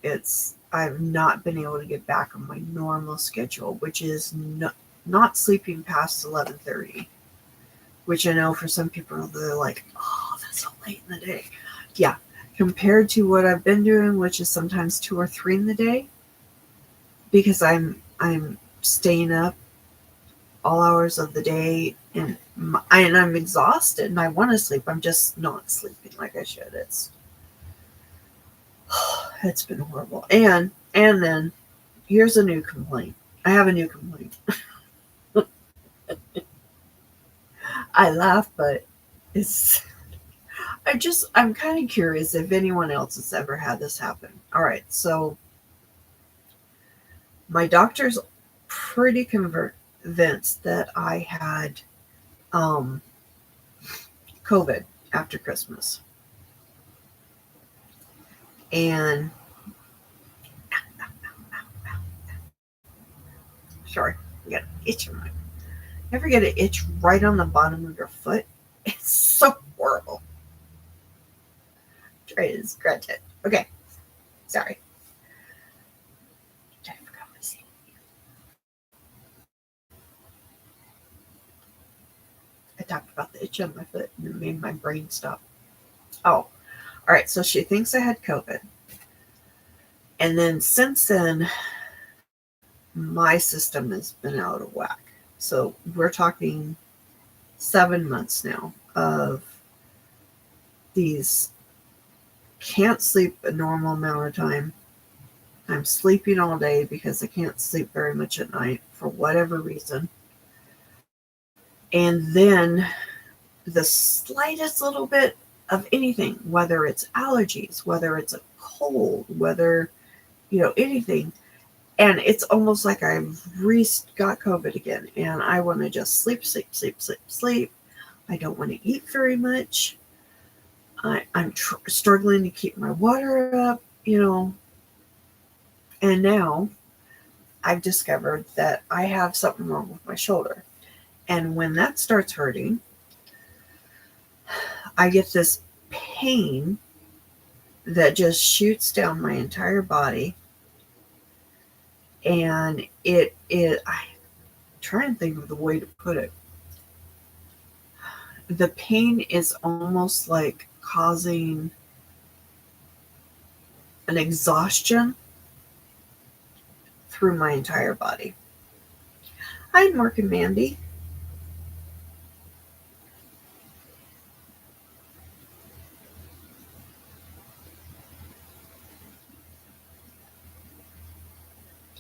I've not been able to get back on my normal schedule, which is not sleeping past 11:30. Which I know for some people they're like, oh, that's so late in the day. Yeah, compared to what I've been doing, which is sometimes 2 or 3 in the day, because I'm staying up all hours of the day, and I'm exhausted and I want to sleep. I'm just not sleeping like I should. It's been horrible. And then here's a new complaint. I have a new complaint. I laugh, but it's I'm kind of curious if anyone else has ever had this happen. All right, so my doctor's pretty convinced that I had um, COVID after Christmas, and sorry, I got an itch in my. Ever get an itch right on the bottom of your foot? It's so horrible. Try to scratch it. Okay, sorry. I forgot my seat. I talked about the itch on my foot and it made my brain stop. Oh, all right. So she thinks I had COVID. And then since then, my system has been out of whack. So we're talking 7 months now of these can't sleep a normal amount of time. I'm sleeping all day because I can't sleep very much at night for whatever reason. And then the slightest little bit of anything, whether it's allergies, whether it's a cold, whether, anything. And it's almost like I've got COVID again. And I want to just sleep, sleep, sleep, sleep, sleep. I don't want to eat very much. I'm struggling to keep my water up, And now I've discovered that I have something wrong with my shoulder. And when that starts hurting, I get this pain that just shoots down my entire body. And I'm trying to think of the way to put it. The pain is almost like causing an exhaustion through my entire body. Hi, Mark and Mandy.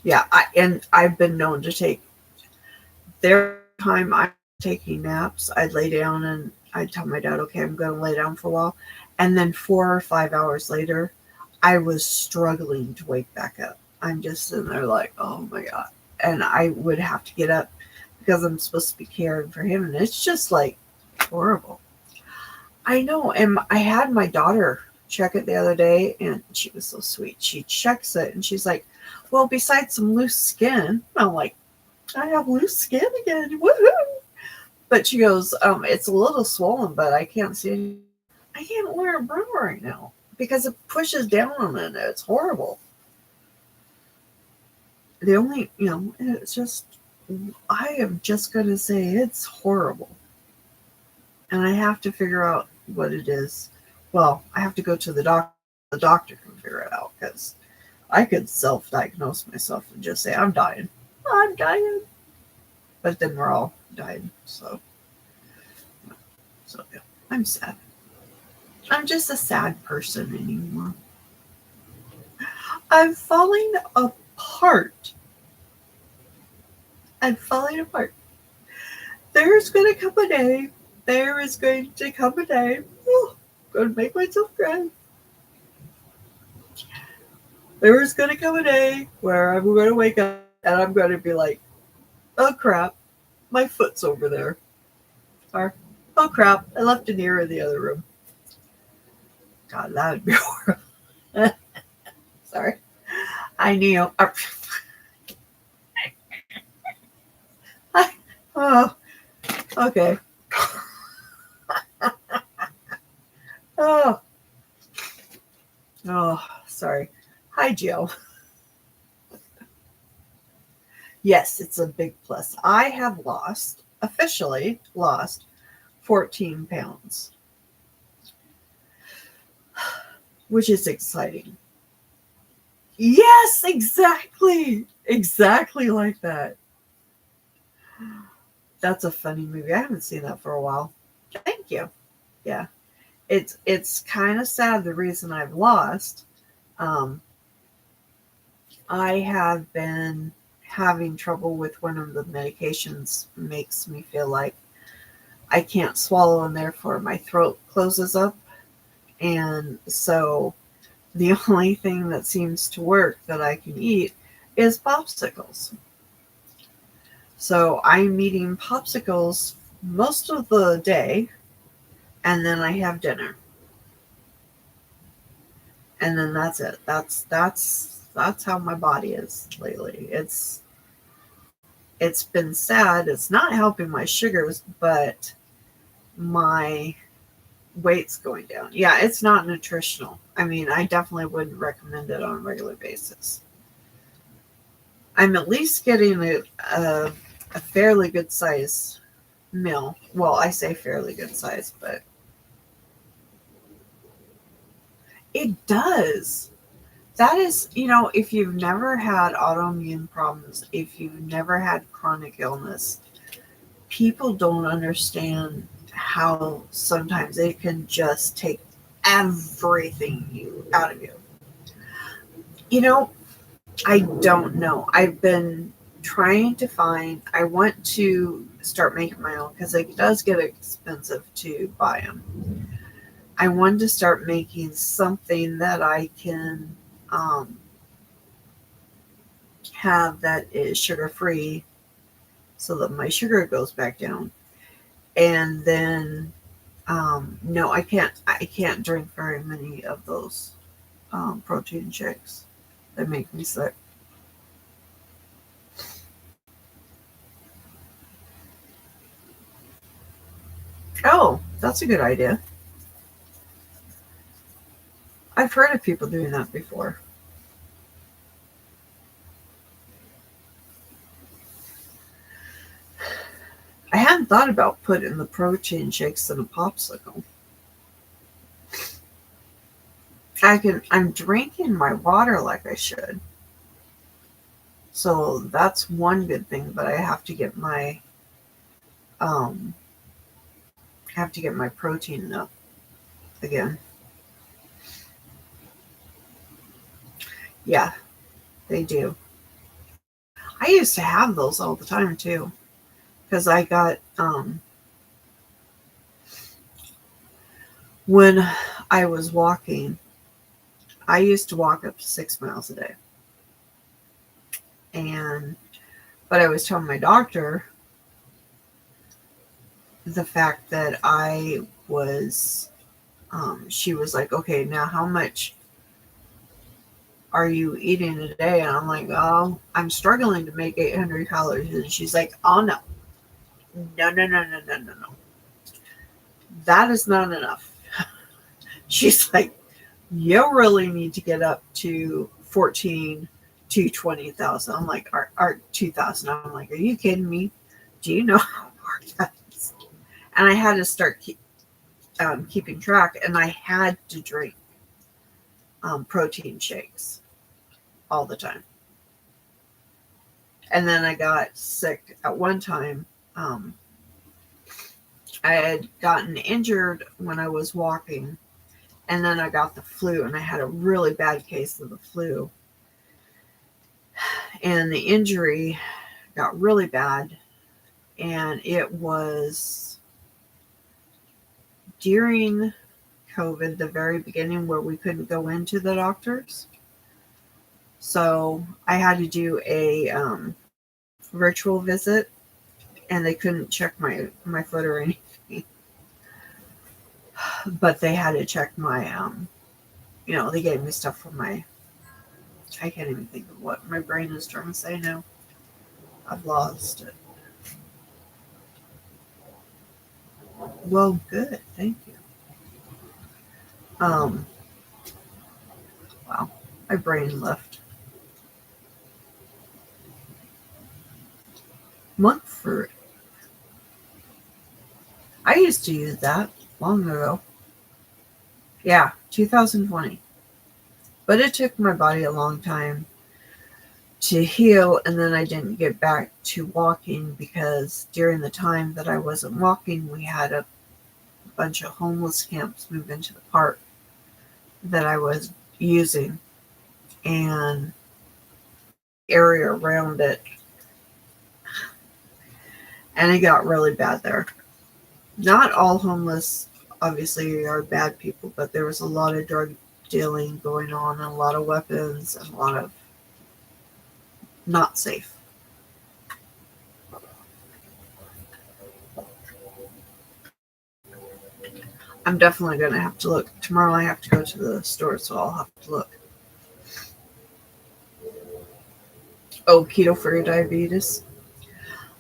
Yeah, I've been known to take their time I'm taking naps. I'd lay down and I'd tell my dad, okay, I'm going to lay down for a while. And then 4 or 5 hours later, I was struggling to wake back up. I'm just sitting there like, oh my God. And I would have to get up because I'm supposed to be caring for him. And it's just like horrible. I know. And I had my daughter check it the other day and she was so sweet. She checks it and she's like, well, besides some loose skin, I'm like, I have loose skin again. Woohoo! But she goes, it's a little swollen, but I can't see any. I can't wear a bra right now because it pushes down on it. It's horrible. The only, it's just, I am just going to say it's horrible. And I have to figure out what it is. Well, I have to go to the doctor. The doctor can figure it out because I could self-diagnose myself and just say, I'm dying. I'm dying. But then we're all dying. So yeah, I'm sad. I'm just a sad person anymore. I'm falling apart. I'm falling apart. There's going to come a day. There is going to come a day. Oh, I'm going to make myself cry. There is going to come a day where I'm going to wake up and I'm going to be like, oh crap, my foot's over there. Or, oh crap, I left an ear in the other room. God, that would be horrible. Sorry. I knew. Oh, okay. Oh, sorry. Hi, Jill. Yes, it's a big plus. I have officially lost 14 pounds, which is exciting. Yes, exactly. Exactly like that. That's a funny movie. I haven't seen that for a while. Thank you. Yeah. It's kind of sad the reason I've lost. I have been having trouble with one of the medications makes me feel like I can't swallow and therefore my throat closes up. And so the only thing that seems to work that I can eat is popsicles. So I'm eating popsicles most of the day, and then I have dinner. And then that's it. That's how my body is lately. It's been sad. It's not helping my sugars, but my weight's going down. Yeah, it's not nutritional. I mean, I definitely wouldn't recommend it on a regular basis. I'm at least getting a fairly good size meal. Well, I say fairly good size, but it does. That is, if you've never had autoimmune problems, if you've never had chronic illness, people don't understand how sometimes it can just take everything out of you. I don't know. I've been trying to I want to start making my own because it does get expensive to buy them. I wanted to start making something that I can have that is sugar-free so that my sugar goes back down. And then, no, I can't drink very many of those protein shakes. They make me sick. Oh, that's a good idea. I've heard of people doing that before. I hadn't thought about putting the protein shakes in a popsicle. I'm drinking my water like I should. So that's one good thing, but I have to get my protein up again. Yeah, they do. I used to have those all the time too, because I got when I was walking, I used to walk up to 6 miles a day, but I was telling my doctor the fact that I was. She was like, "Okay, now how much are you eating a day?" And I'm like, "Oh, I'm struggling to make 800 calories." And she's like, "Oh no, no, no, no, no, no, no, no. That is not enough." She's like, "You really need to get up to 14 to 20,000." I'm like, or 2,000. I'm like, "Are you kidding me? Do you know how hard that is?" And I had to start keeping track, and I had to drink protein shakes all the time. And then I got sick at one time. I had gotten injured when I was walking, and then I got the flu, and I had a really bad case of the flu. And the injury got really bad, and it was during COVID, the very beginning, where we couldn't go into the doctors. So I had to do a virtual visit, and they couldn't check my foot or anything. But they had to check my, they gave me stuff for my, I can't even think of what my brain is trying to say now. I've lost it. Well, good. Thank you. Wow. My brain left. Monk fruit. I used to use that long ago. Yeah, 2020. But it took my body a long time to heal, and then I didn't get back to walking because during the time that I wasn't walking, we had a bunch of homeless camps move into the park that I was using, and the area around it And it got really bad there. Not all homeless, obviously, are bad people, but there was a lot of drug dealing going on, and a lot of weapons, and a lot of not safe. I'm definitely going to have to look. Tomorrow I have to go to the store, so I'll have to look. Oh, keto for your diabetes?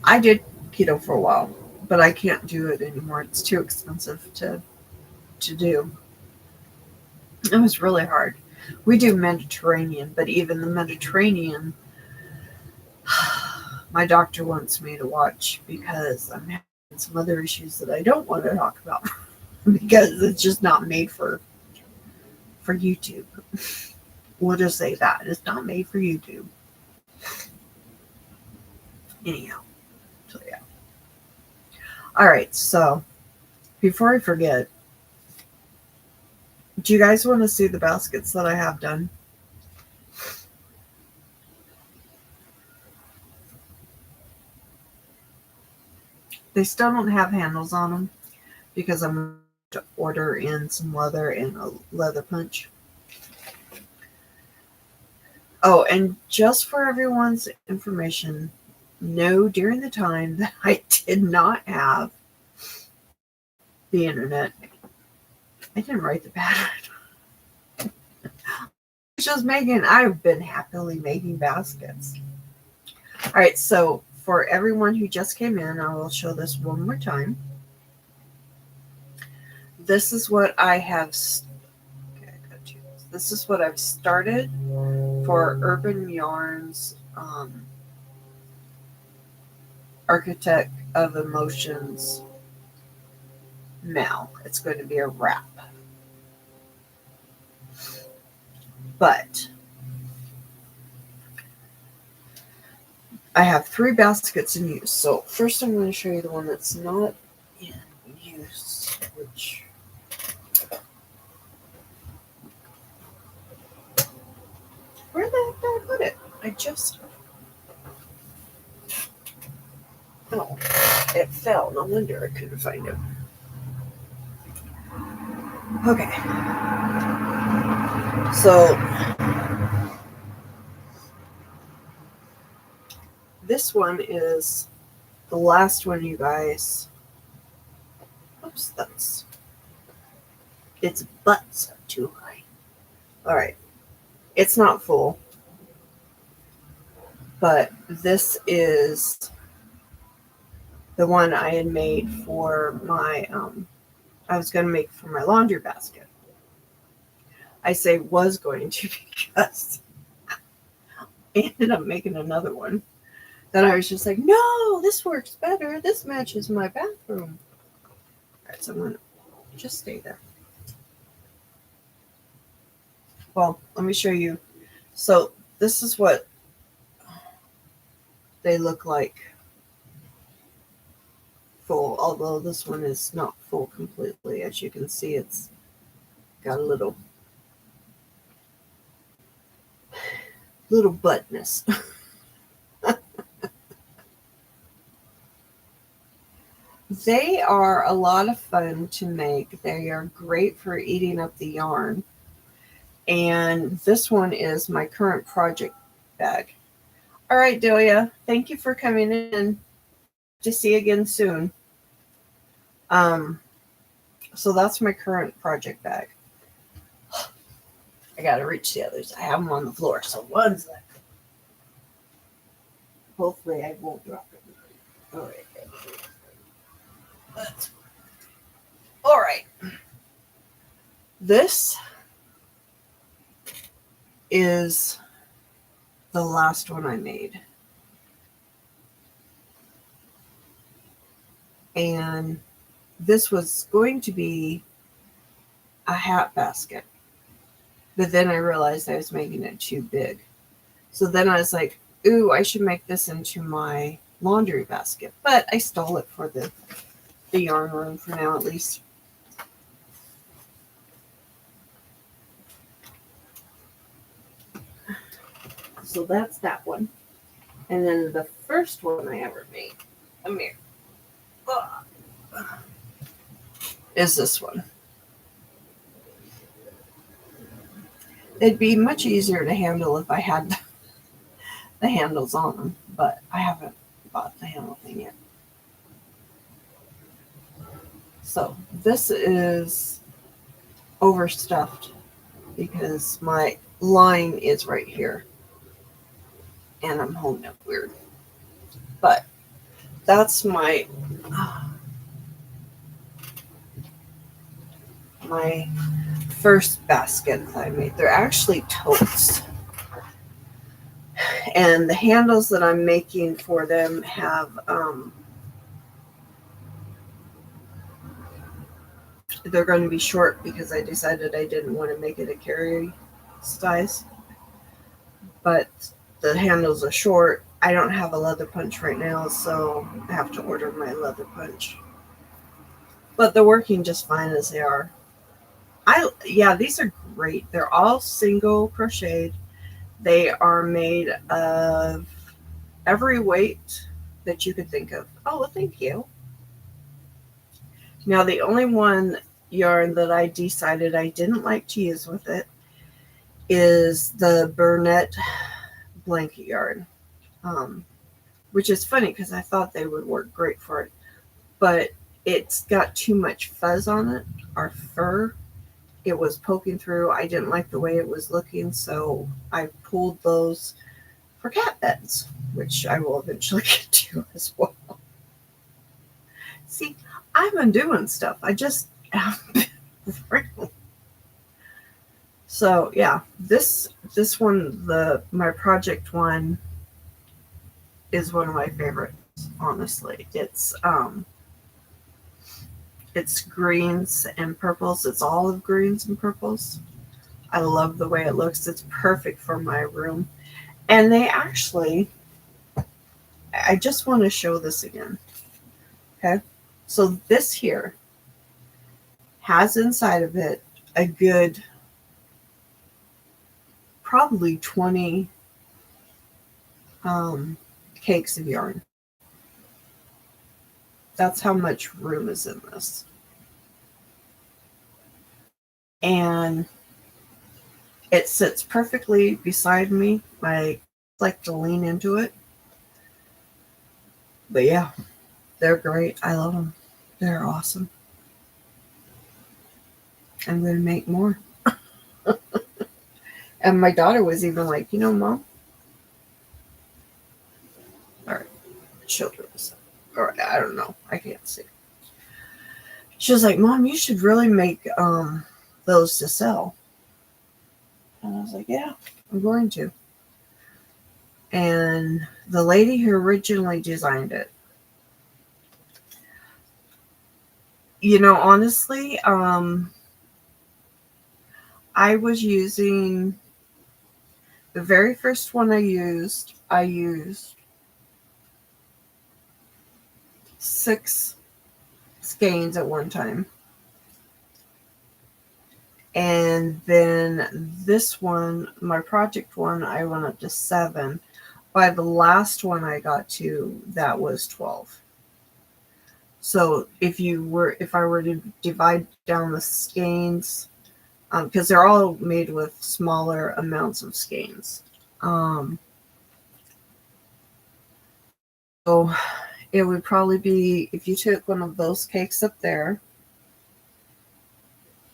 I did keto for a while, but I can't do it anymore. It's too expensive to do. It was really hard. We do Mediterranean, but even the Mediterranean, my doctor wants me to watch because I'm having some other issues that I don't want to talk about because it's just not made for YouTube. We'll just say that. It's not made for YouTube. Anyhow, so yeah. All right, so before I forget, do you guys want to see the baskets that I have done? They still don't have handles on them because I'm going to order in some leather and a leather punch. Oh, and just for everyone's information, know during the time that I did not have the internet, I didn't write the pattern. I've been happily making baskets. All right, so for everyone who just came in, I will show this one more time. This is what I have. This is what I've started for Urban Yarns Architect of Emotions. Now it's going to be a wrap. But I have 3 baskets in use. So first I'm going to show you the one that's not in use, which where the heck did I put it? Oh, it fell. No wonder I couldn't find it. Okay. So this one is the last one, you guys. Oops, its butts are too high. All right. It's not full, but this is the one I had made for my, I was going to make for my laundry basket. I say was going to because I ended up making another one. Then I was just like, no, this works better. This matches my bathroom. All right, so I'm going to just stay there. Well, let me show you. So this is what they look like full, although this one is not full completely. As you can see, it's got a little buttness. They are a lot of fun to make. They are great for eating up the yarn. And this one is my current project bag. All right, Delia, thank you for coming in. To see you again soon. So that's my current project bag. I gotta reach the others. I have them on the floor, so one's left. Hopefully I won't drop it. All right. All right. This is the last one I made. And this was going to be a hat basket. But then I realized I was making it too big. So then I was like, ooh, I should make this into my laundry basket. But I stole it for the yarn room for now, at least. So that's that one. And then the first one I ever made, come here. is this one. It'd be much easier to handle if I had the handles on them, but I haven't bought the handle thing yet. So this is overstuffed because my line is right here and I'm holding it weird. But that's my first basket that I made. They're actually totes. And the handles that I'm making for them have they're going to be short because I decided I didn't want to make it a carry size. But the handles are short. I don't have a leather punch right now, so I have to order my leather punch. But they're working just fine as they are. These are great. They're all single crocheted. They are made of every weight that you could think of. Oh, well, thank you. Now, the only one yarn that I decided I didn't like to use with it is the Burnett blanket yarn, which is funny because I thought they would work great for it, but it's got too much fuzz on it, or fur. It was poking through. I didn't like the way it was looking, so I pulled those for cat beds, which I will eventually get to as well. See, I've been doing stuff. I just haven't been. So yeah, this one, my project one, is one of my favorites. Honestly, it's greens and purples. It's olive greens and purples. I love the way it looks. It's perfect for my room. And they actually, I just want to show this again. Okay. So this here has inside of it a good probably 20 cakes of yarn. That's how much room is in this. And it sits perfectly beside me. I like to lean into it. But yeah, they're great. I love them. They're awesome. I'm going to make more. And my daughter was even like, Mom. All right. Children. Or I don't know. I can't see. She was like, Mom, you should really make those to sell. And I was like, yeah, I'm going to. And the lady who originally designed it, honestly, I was using the very first one I used 6 skeins at one time. And then this one, my project one, I went up to 7. By the last one I got to, that was 12. So if I were to divide down the skeins, because they're all made with smaller amounts of skeins. So it would probably be, if you took one of those cakes up there,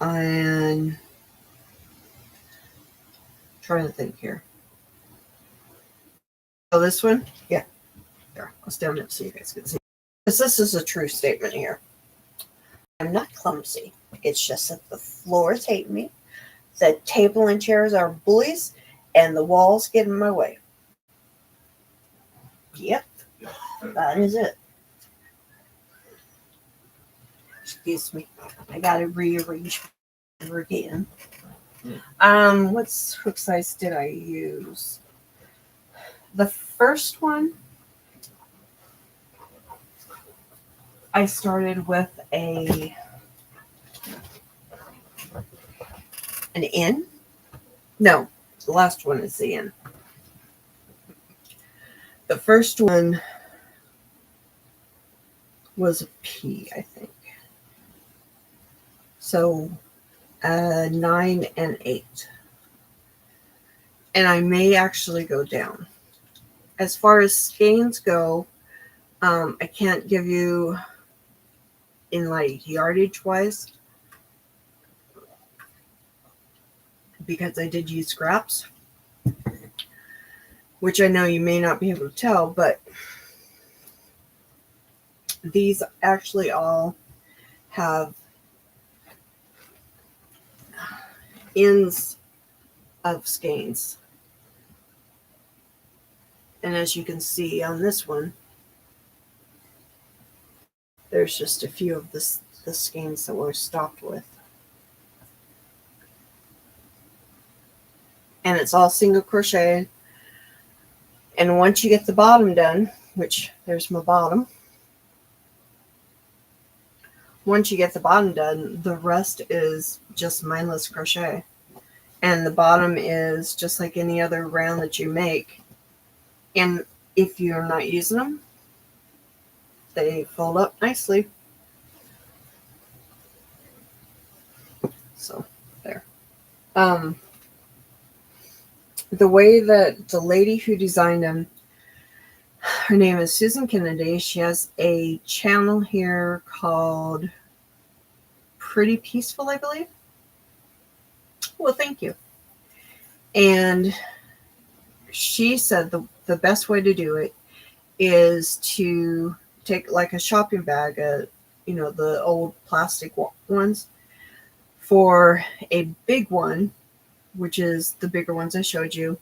and trying to think here. Oh, this one? Yeah. There. I'll stand up so you guys can see. Because this is a true statement here. I'm not clumsy. It's just that the floors hate me. The table and chairs are bullies, and the walls get in my way. Yep. That is it. Excuse me. I gotta rearrange again. What hook size did I use? The first one, I started with an N. No, the last one is the N. The first one was a P, I think. So 9 and 8. And I may actually go down. As far as skeins go, I can't give you in like yardage wise because I did use scraps, which I know you may not be able to tell, but these actually all have ends of skeins. And as you can see on this one, there's just a few of the skeins that we're stopped with. And it's all single crochet. And once you get the bottom done, which there's my bottom, once you get the bottom done, the rest is just mindless crochet. And the bottom is just like any other round that you make. And if you're not using them, they fold up nicely. So there. The way that the lady who designed them, her name is Susan Kennedy. She has a channel here called Pretty Peaceful, I believe. Well, thank you. And she said the best way to do it is to take like a shopping bag, the old plastic ones, for a big one, which is the bigger ones I showed you.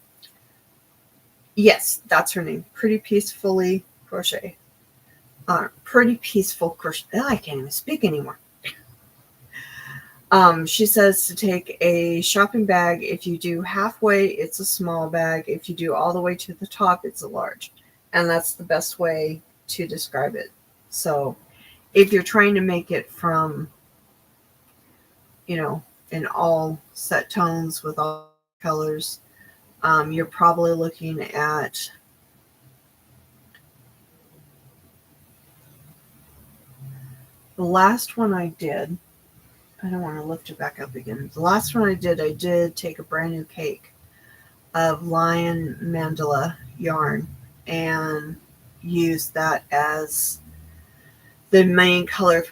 Yes, that's her name. Pretty Peacefully Crochet. Pretty Peaceful Crochet. I can't even speak anymore. She says to take a shopping bag. If you do halfway, it's a small bag. If you do all the way to the top, it's a large. And that's the best way to describe it. So if you're trying to make it from, in all set tones with all colors, you're probably looking at the last one I did. I don't want to lift it back up again. The last one I did take a brand new cake of lion mandala yarn and use that as the main color.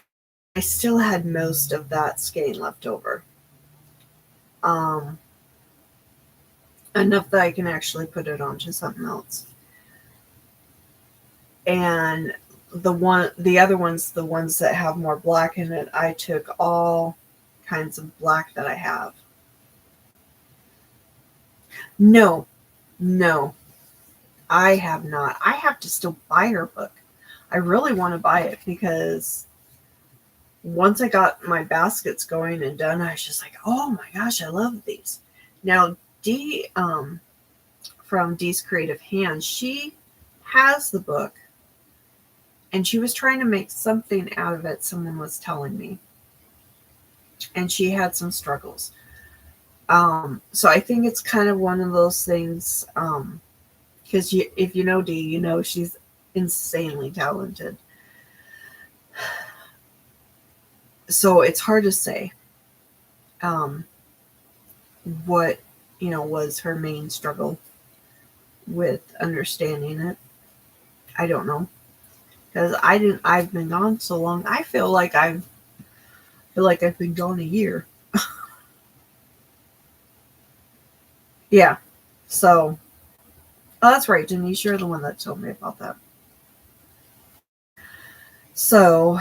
I still had most of that skein left over. Enough that I can actually put it onto something else. And the other ones, the ones that have more black in it, I took all kinds of black that I have. No, I have not. I have to still buy her book. I really want to buy it because once I got my baskets going and done, I was just like, oh my gosh, I love these. Now, Dee, from Dee's Creative Hands, she has the book and she was trying to make something out of it, someone was telling me. And she had some struggles. So I think it's kind of one of those things, because if you know Dee, you know she's insanely talented. So it's hard to say what, was her main struggle with understanding it. I don't know. Because I've been gone so long. I feel like I've been gone a year. Yeah. So, that's right, Denise. You're the one that told me about that. So,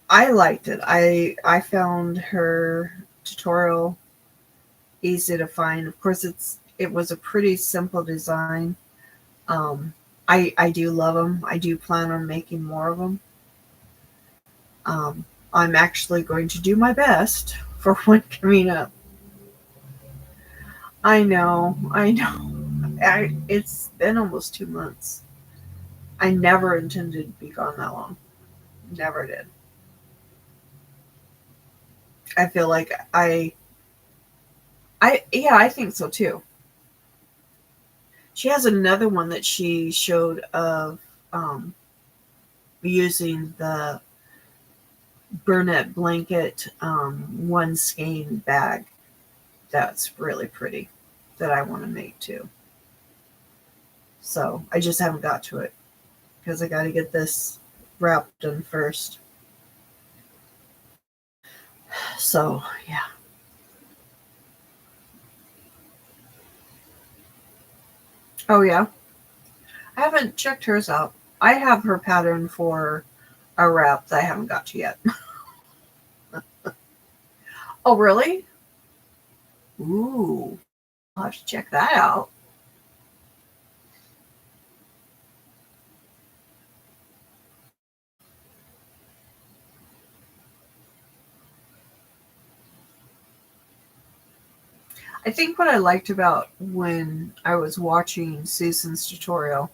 I liked it. I found her tutorial easy to find. Of course, it was a pretty simple design. I do love them. I do plan on making more of them. I'm actually going to do my best for one coming up. I know. It's been almost 2 months. I never intended to be gone that long. Never did. I feel like I think so too. She has another one that she showed of using the Burnett blanket one skein bag. That's really pretty that I want to make too. So I just haven't got to it because I got to get this wrapped done first. So yeah. Oh yeah. I haven't checked hers out. I have her pattern for a wrap that I haven't got to yet. Oh really? Ooh. I'll have to check that out. I think what I liked about when I was watching Susan's tutorial,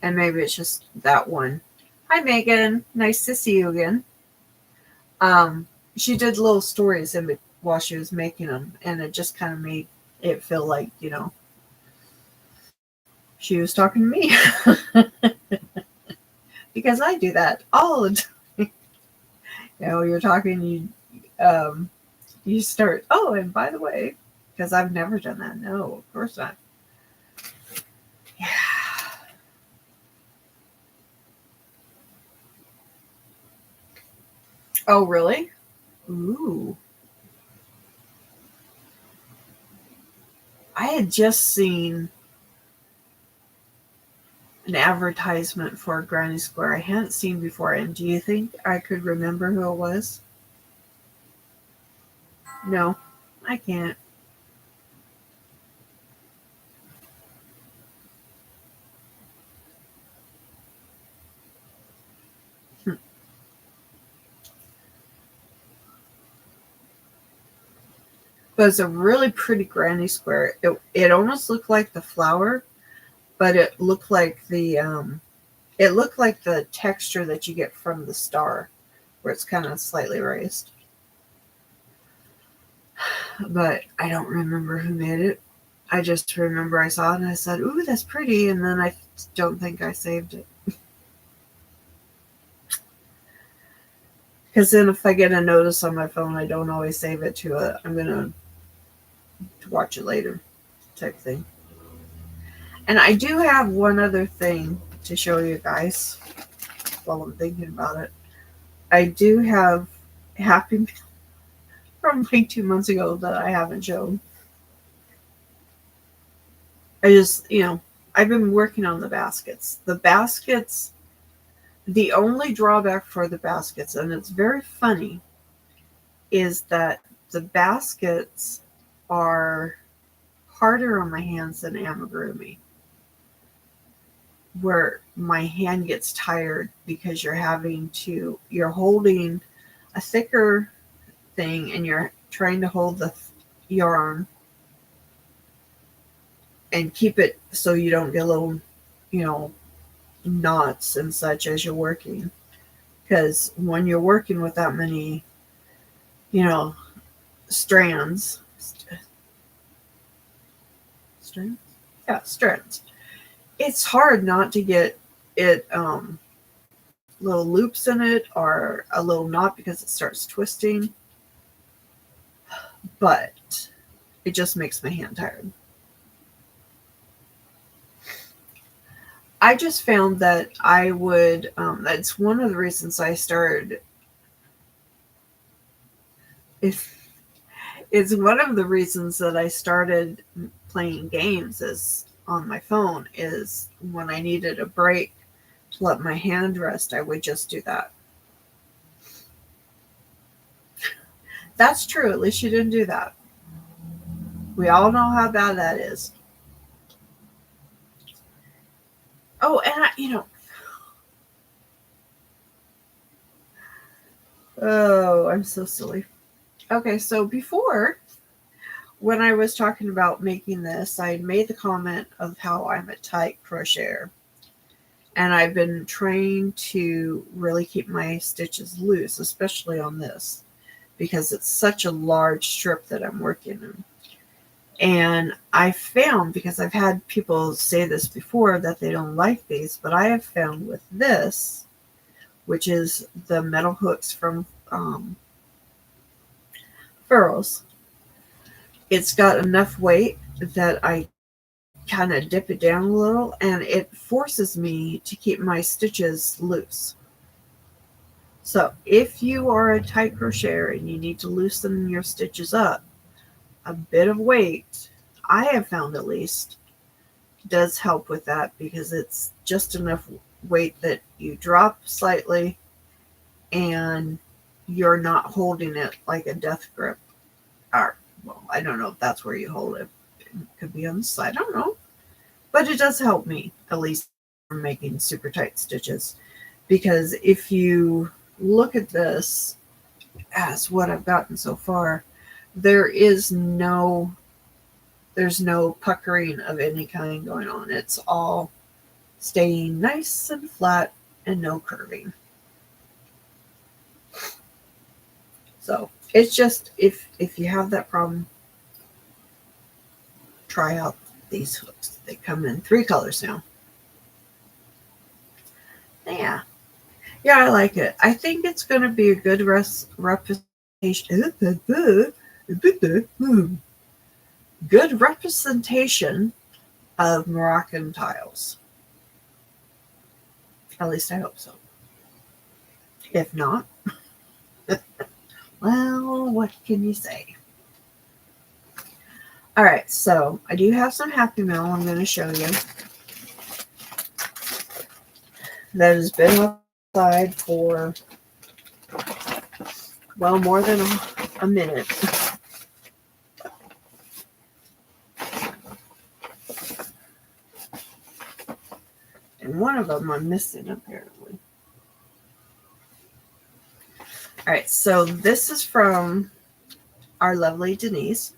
and maybe it's just that one. Hi Megan, nice to see you again. She did little stories in while she was making them, and it just kind of made it feel like, she was talking to me. Because I do that all the time. You're talking, you start, oh, and by the way, because I've never done that. No, of course not. Yeah. Oh, really? Ooh. I had just seen an advertisement for a Granny Square I hadn't seen before. And do you think I could remember who it was? No, I can't. But it's a really pretty Granny Square. It almost looked like the flower, but it looked like the texture that you get from the star, where it's kind of slightly raised. But I don't remember who made it. I just remember I saw it and I said, "Ooh, that's pretty," and then I don't think I saved it. Because then if I get a notice on my phone, I don't always save it to I'm going to watch it later type thing. And I do have one other thing to show you guys while I'm thinking about it. I do have Happy Meal from like 2 months ago that I haven't shown. I just, I've been working on the baskets. The only drawback for the baskets, and it's very funny, is that the baskets are harder on my hands than amigurumi, where my hand gets tired because you're holding a thicker thing and you're trying to hold the yarn and keep it so you don't get little, knots and such as you're working. Because when you're working with that many, strands, it's hard not to get it, little loops in it or a little knot because it starts twisting. But it just makes my hand tired. I just found that I would, that's one of the reasons I started, it's one of the reasons that I started playing games is on my phone, is when I needed a break to let my hand rest, I would just do that. That's true. At least you didn't do that. We all know how bad that is. Oh, and oh, I'm so silly. Okay, so before, when I was talking about making this, I made the comment of how I'm a tight crocheter. And I've been trying to really keep my stitches loose, especially on this, because it's such a large strip that I'm working in. And I found, because I've had people say this before, that they don't like these, but I have found with this, which is the metal hooks from Furls. It's got enough weight that I kind of dip it down a little, and it forces me to keep my stitches loose. So if you are a tight crocheter and you need to loosen your stitches up, a bit of weight, I have found at least, does help with that, because it's just enough weight that you drop slightly and you're not holding it like a death grip. Or, well, I don't know if that's where you hold it. It could be on the side. I don't know. But it does help me, at least, from making super tight stitches. Because if you look at this as what I've gotten so far, there's no puckering of any kind going on. It's all staying nice and flat and no curving. So it's just, if you have that problem, try out these hooks. They come in 3 colors now. Yeah, I like it. I think it's going to be a good good representation of Moroccan tiles. At least I hope so. If not, well, what can you say? All right, so I do have some Happy Mail I'm going to show you. That has been outside for, well, more than a minute. And one of them I'm missing, apparently. All right, so this is from our lovely Denise.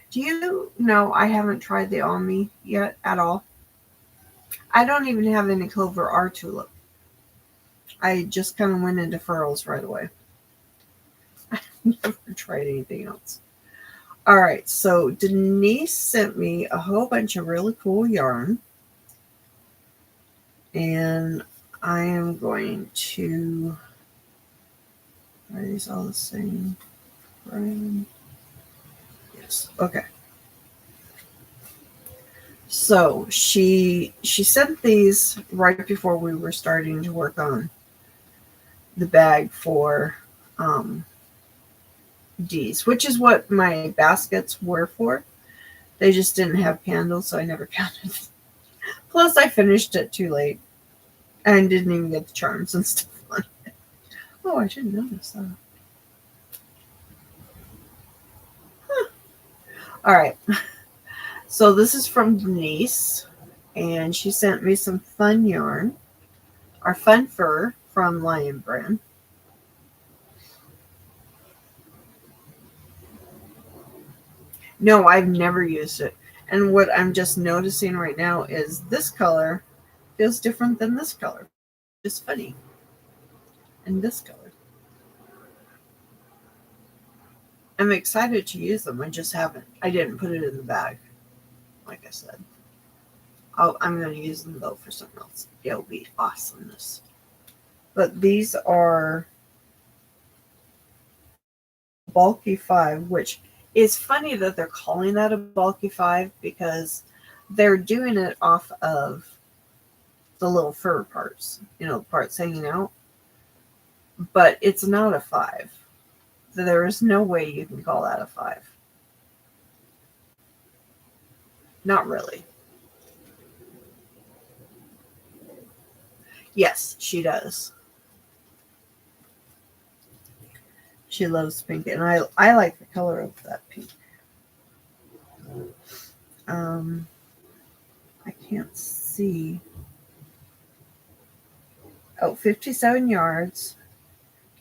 Do you know I haven't tried the Almi yet at all? I don't even have any Clover or Tulip. I just kind of went into Furls right away. I've never tried anything else. All right, so Denise sent me a whole bunch of really cool yarn. And I am going to... Are these all the same? Yes, okay. So she sent these right before we were starting to work on the bag for D's, which is what my baskets were for. They just didn't have candles, so I never counted. Plus, I finished it too late and didn't even get the charms and stuff on it. Oh, I didn't notice that. Huh. All right. So this is from Denise, and she sent me some fun yarn, or fun fur from Lion Brand. No, I've never used it. And what I'm just noticing right now is this color feels different than this color. It's funny. And this color. I'm excited to use them. I just haven't. I didn't put it in the bag, like I said. I'm going to use them, though, for something else. It'll be awesomeness. But these are bulky 5, which is funny that they're calling that a bulky 5 because they're doing it off of the little fur parts, the parts hanging out. But it's not a 5. There is no way you can call that a 5. Not really. Yes, she does. She loves pink, and I like the color of that pink. I can't see. Oh, 57 yards.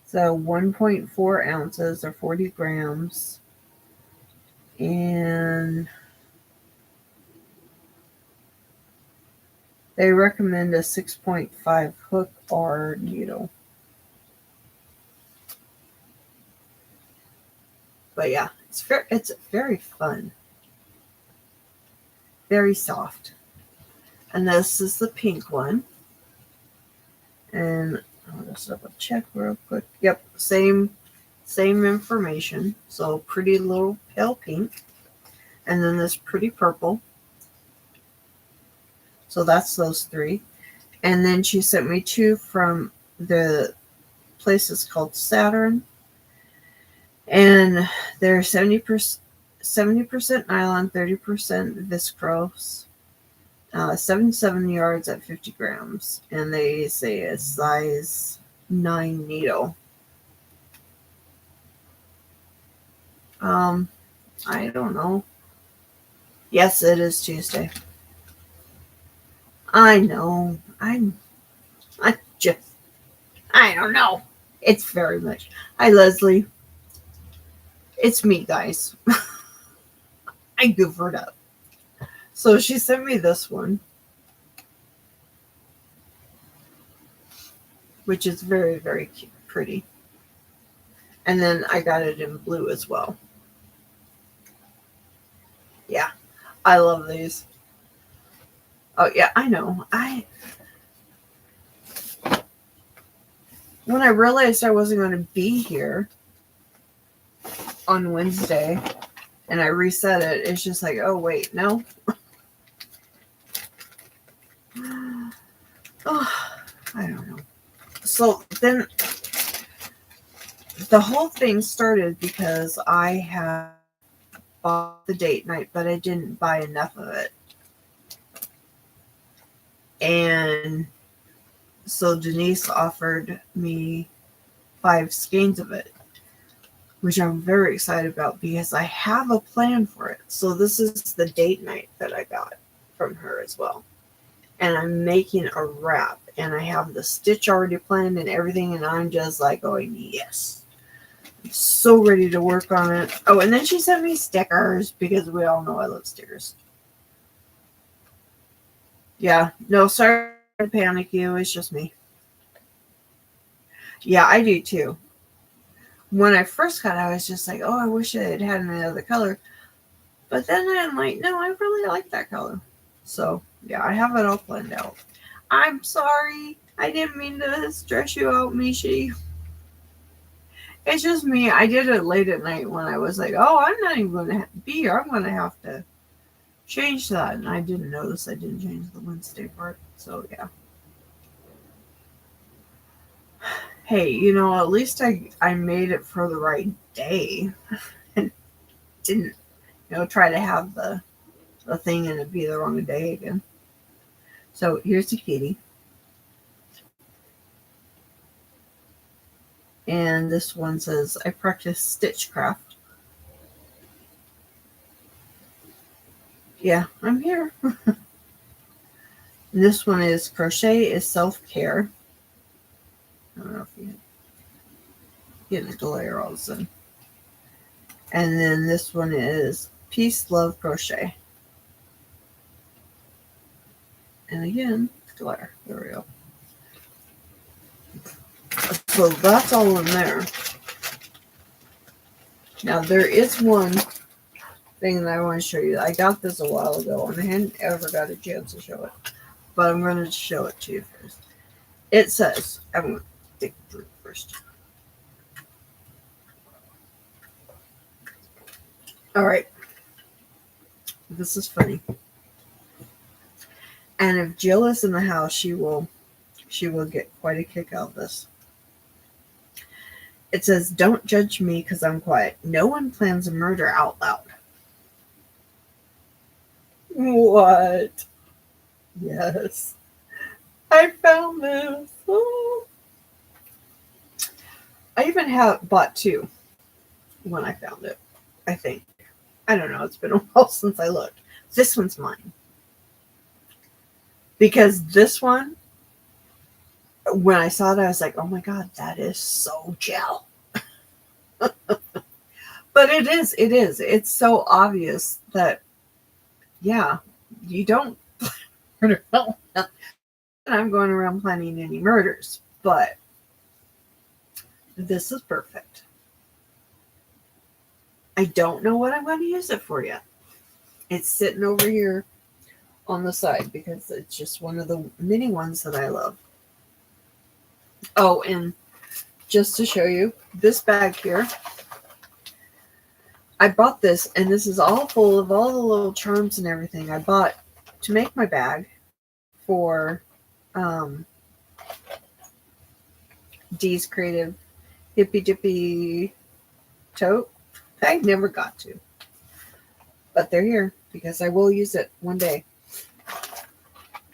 So 1.4 ounces or 40 grams. And they recommend a 6.5 hook or needle. But yeah, it's very fun. Very soft. And this is the pink one. And I'll just double check real quick. Yep, same information. So pretty little pale pink. And then this pretty purple. So that's those three. And then she sent me two from the place called Saturn. And they're 70% nylon, 30% viscose. 77 yards at 50 grams. And they say a size 9 needle. I don't know. Yes, it is Tuesday. I know. I don't know. It's very much. Hi, Leslie. It's me, guys. I goofered up. So she sent me this one, which is very, very cute, pretty. And then I got it in blue as well. Yeah, I love these. Oh, yeah, I know. When I realized I wasn't going to be here on Wednesday and I reset it, it's just like, oh, wait, no. Oh, I don't know. So then the whole thing started because I had bought the date night, but I didn't buy enough of it. And so Denise offered me 5 skeins of it, which I'm very excited about because I have a plan for it. So this is the date night that I got from her as well. And I'm making a wrap and I have the stitch already planned and everything. And I'm just like going, yes, I'm so ready to work on it. Oh, and then she sent me stickers because we all know I love stickers. Yeah, no, sorry to panic you. It's just me. Yeah, I do too. When I first got it, I was just like, oh, I wish it had another color. But then I'm like, no, I really like that color. So, yeah, I have it all planned out. I'm sorry. I didn't mean to stress you out, Mishi. It's just me. I did it late at night when I was like, oh, I'm not even going to be here. I'm going to have to change that. And I didn't notice I didn't change the Wednesday part. So, yeah. Hey, at least I made it for the right day and didn't, try to have the thing and it be the wrong day again. So here's the kitty. And this one says, I practice stitchcraft. Yeah, I'm here. This one is crochet is self-care. I don't know if you get a glare all of a sudden. And then this one is peace, love, crochet. And again, glare. There we go. So that's all in there. Now there is one thing that I want to show you. I got this a while ago and I hadn't ever got a chance to show it. But I'm going to show it to you first. It says, I'm going to dig through it first. All right. This is funny. And if Jill is in the house, she will get quite a kick out of this. It says, don't judge me because I'm quiet. No one plans a murder out loud. What? Yes. I found this. Oh. I even bought 2 when I found it, I think. I don't know. It's been a while since I looked. This one's mine. Because this one, when I saw it, I was like, oh my God, that is so Jill. But it is. It's so obvious that, yeah, you don't murder. And I'm going around planning any murders, but this is perfect. I don't know what I'm going to use it for yet. It's sitting over here on the side because it's just one of the many ones that I love. Oh, and just to show you, this bag here, I bought this, and this is all full of all the little charms and everything I bought to make my bag for Dee's Creative Hippy Dippy Tote. I never got to. But they're here because I will use it one day.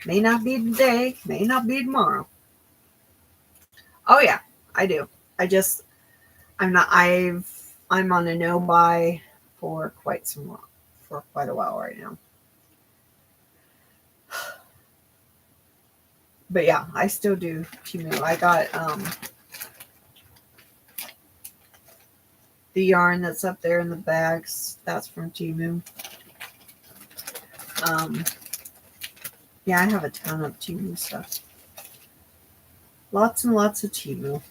May not be today, may not be tomorrow. Oh yeah, I do. I'm on a no buy for quite a while right now. But yeah, I still do Temu. I got the yarn that's up there in the bags. That's from Temu. Yeah, I have a ton of Temu stuff. Lots and lots of Temu.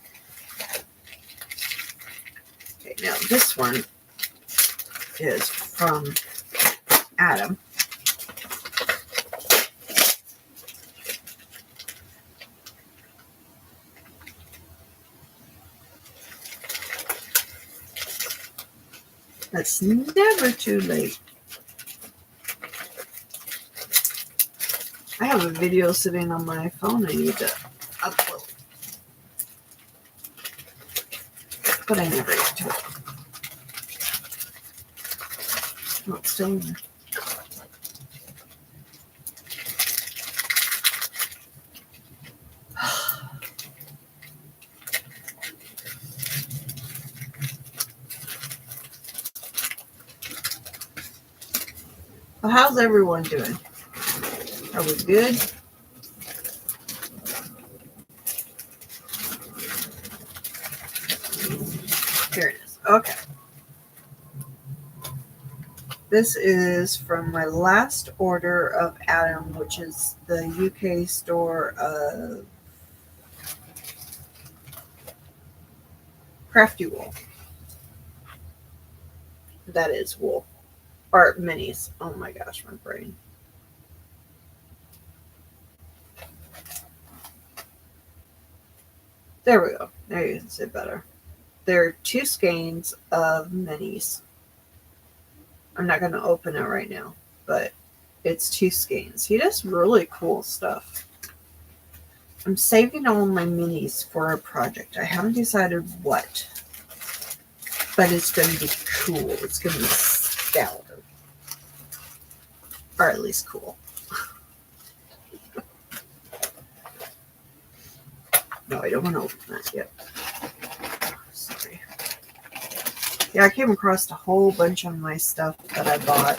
Okay, now this one is from Adam. It's never too late. I have a video sitting on my phone I need to upload. But I never get to it. Oh, it's still in there. Well, how's everyone doing? Are we good? Here it is. Okay. This is from my last order of Adam, which is the UK store of Crafty Wool. That is wool. Or minis. Oh my gosh, my brain. There we go. There you can see better. There are 2 skeins of minis. I'm not going to open it right now, but it's 2 skeins. He does really cool stuff. I'm saving all my minis for a project. I haven't decided what, but it's going to be cool. It's going to be stellar. Or at least cool. No, I don't want to open that yet. Sorry. Yeah, I came across a whole bunch of my stuff that I bought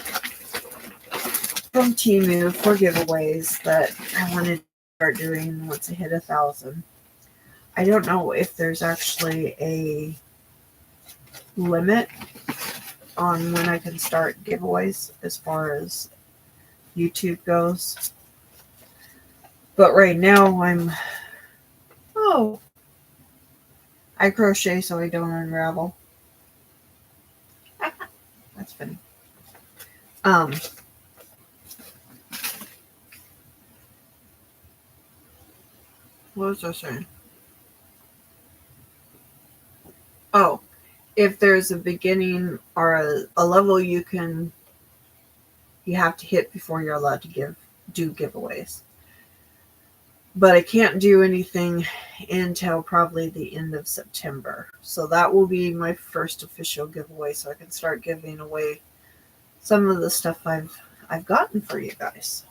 from Temu for giveaways that I wanted to start doing once I hit 1,000. I don't know if there's actually a limit on when I can start giveaways as far as YouTube goes. But right now I crochet so I don't unravel. That's funny. What was I saying? Oh, if there's a beginning or a level you have to hit before you're allowed to do giveaways. But I can't do anything until probably the end of September. So that will be my first official giveaway, so I can start giving away some of the stuff I've gotten for you guys.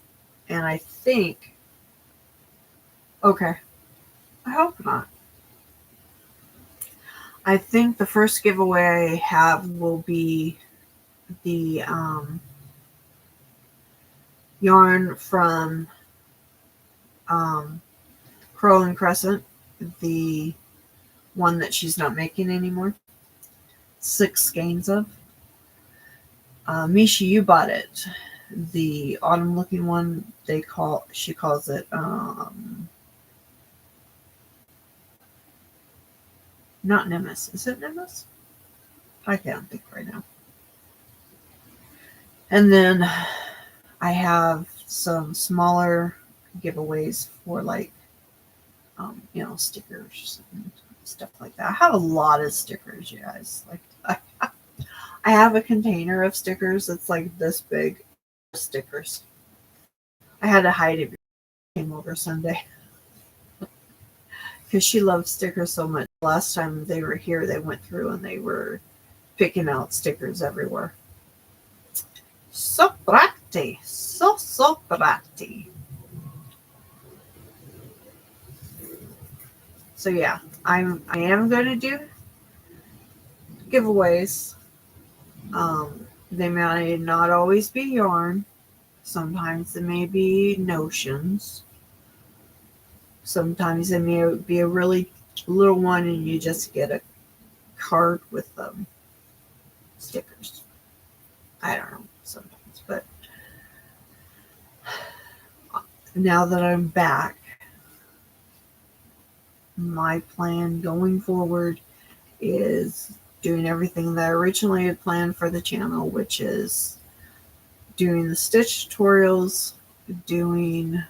And I think, okay, I hope not. I think the first giveaway I have will be the yarn from Curl and Crescent, the one that she's not making anymore. 6 skeins of. Misha, you bought it. The autumn looking one, she calls it not Nemes. Is it Nemes? I can't think right now. And then I have some smaller giveaways for like, stickers and stuff like that. I have a lot of stickers, you guys. Like, I have a container of stickers that's like this big. Stickers. I had to hide it before she came over Sunday because she loves stickers so much. Last time they were here, they went through and they were picking out stickers everywhere. So bratty. So bratty. So yeah, I am going to do giveaways. They may not always be yarn. Sometimes they may be notions. Sometimes it may be a really little one and you just get a card with stickers. I don't know sometimes, but now that I'm back, my plan going forward is doing everything that I originally had planned for the channel, which is doing the stitch tutorials, doing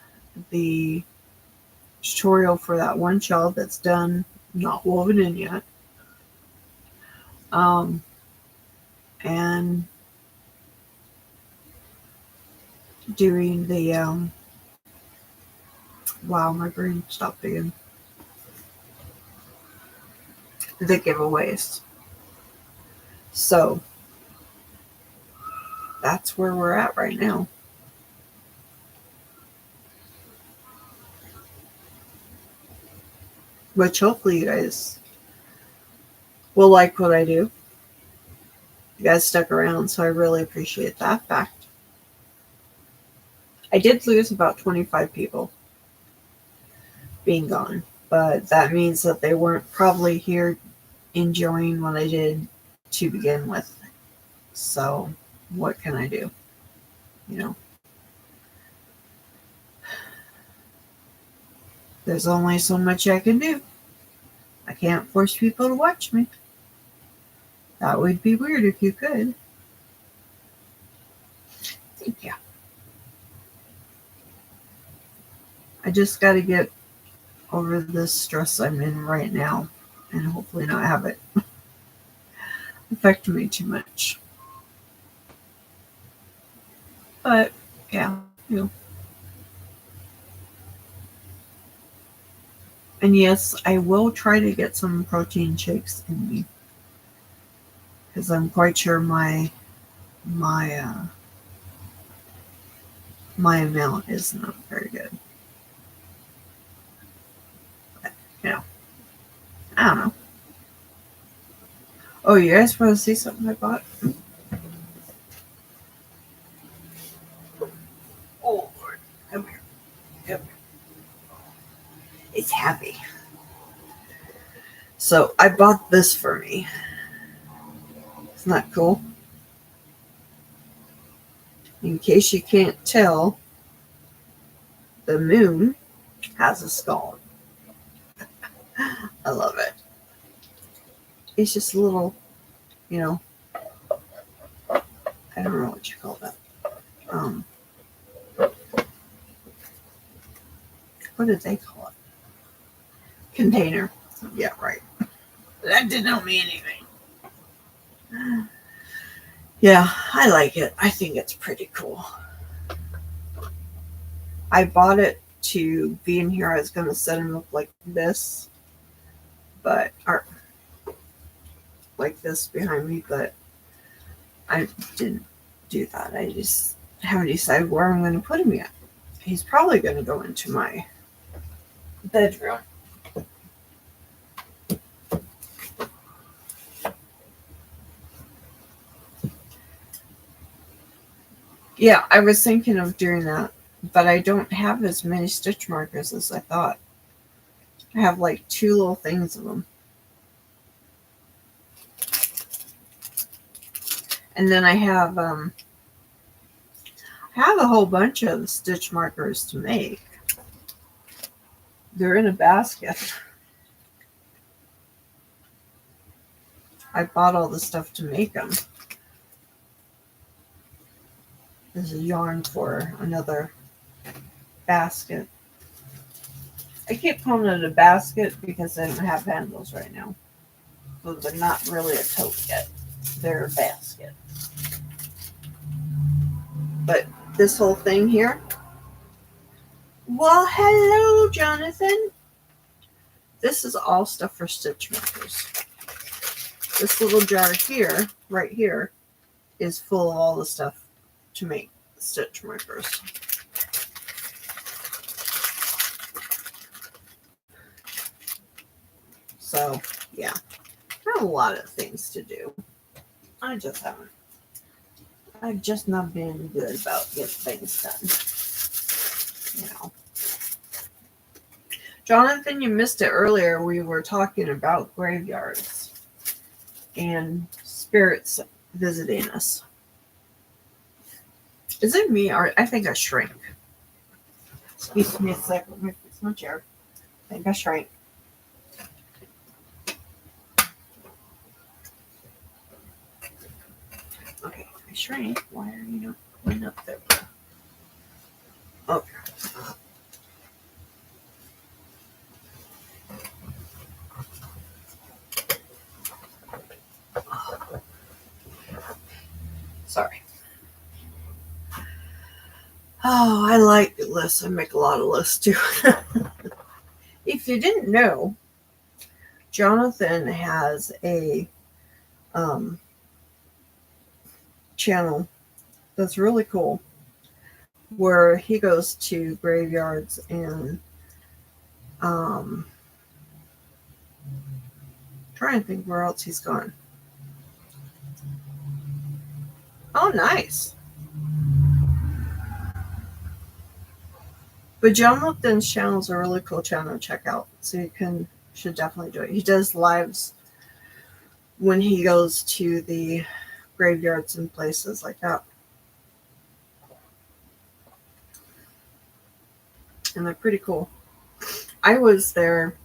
the tutorial for that one shawl that's done, not woven in yet, and doing the wow, my brain stopped again. The giveaways. So that's where we're at right now. Which hopefully you guys will like what I do. You guys stuck around, so I really appreciate that fact. I did lose about 25 people being gone, but that means that they weren't probably here enjoying what I did to begin with. So what can I do? There's only so much I can do. I can't force people to watch me. That would be weird if you could. Thank you. I just got to get over this stress I'm in right now and hopefully not have it affect me too much. But yeah, And yes, I will try to get some protein shakes in me because I'm quite sure my amount is not very good. But, I don't know. Oh, you guys want to see something I bought? Oh, Lord. Come here. Come here. It's heavy. So I bought this for me. Isn't that cool? In case you can't tell, the moon has a skull. I love it. It's just a little, I don't know what you call that. What did they call it? Container. Yeah, right. That didn't mean anything. Yeah, I like it. I think it's pretty cool. I bought it to be in here. I was going to set him up like this, or like this behind me, but I didn't do that. I just haven't decided where I'm going to put him yet. He's probably going to go into my bedroom. Yeah, I was thinking of doing that, but I don't have as many stitch markers as I thought. I have like 2 little things of them. And then I have a whole bunch of stitch markers to make. They're in a basket. I bought all the stuff to make them. There's a yarn for another basket. I keep calling it a basket because I don't have handles right now. So they're not really a tote yet. They're a basket. But this whole thing here. Well, hello, Jonathan. This is all stuff for stitch markers. This little jar here, right here, is full of all the stuff to make stitch markers. So, yeah. I have a lot of things to do. I just haven't. I've just not been good about getting things done. You know. Jonathan, you missed it earlier. We were talking about graveyards and spirits visiting us. Is it me or I think I shrank? Excuse me a second. Let me fix my chair. I think I shrank. Okay, I shrank. Why are you not going up there? Okay. Sorry. Oh, I like lists. I make a lot of lists too. If you didn't know, Jonathan has a channel that's really cool where he goes to graveyards and trying to think where else he's gone. Oh, nice. But Jonathan's channel is a really cool channel to check out. So you should definitely do it. He does lives when he goes to the graveyards and places like that. And they're pretty cool. I was there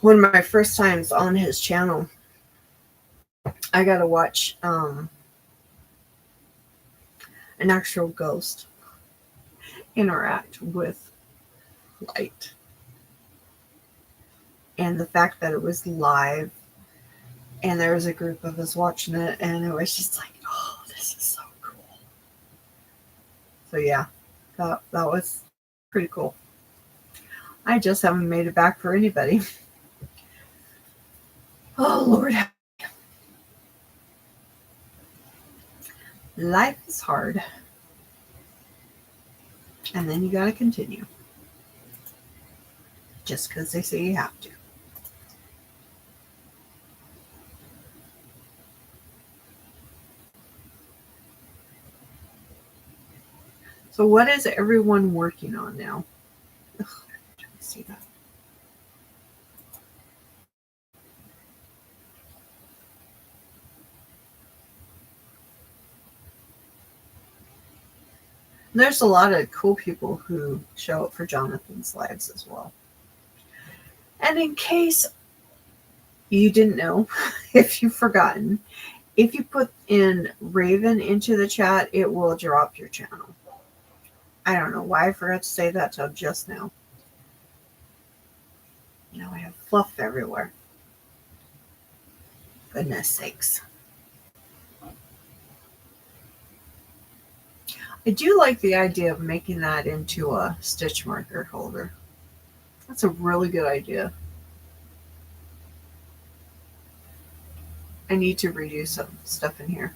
one of my first times on his channel. I got to watch an actual ghost interact with light. And the fact that it was live and there was a group of us watching it and it was just like, oh, this is so cool. So yeah, that was pretty cool. I just haven't made it back for anybody. Oh, Lord. Life is hard. And then you got to continue. Just because they say you have to. So what is everyone working on now? Ugh, I'm trying to see that. There's a lot of cool people who show up for Jonathan's lives as well. And in case you didn't know, if you've forgotten, if you put in Raven into the chat, it will drop your channel. I don't know why I forgot to say that till just now. Now I have fluff everywhere. Goodness sakes. I do like the idea of making that into a stitch marker holder. That's a really good idea. I need to redo some stuff in here.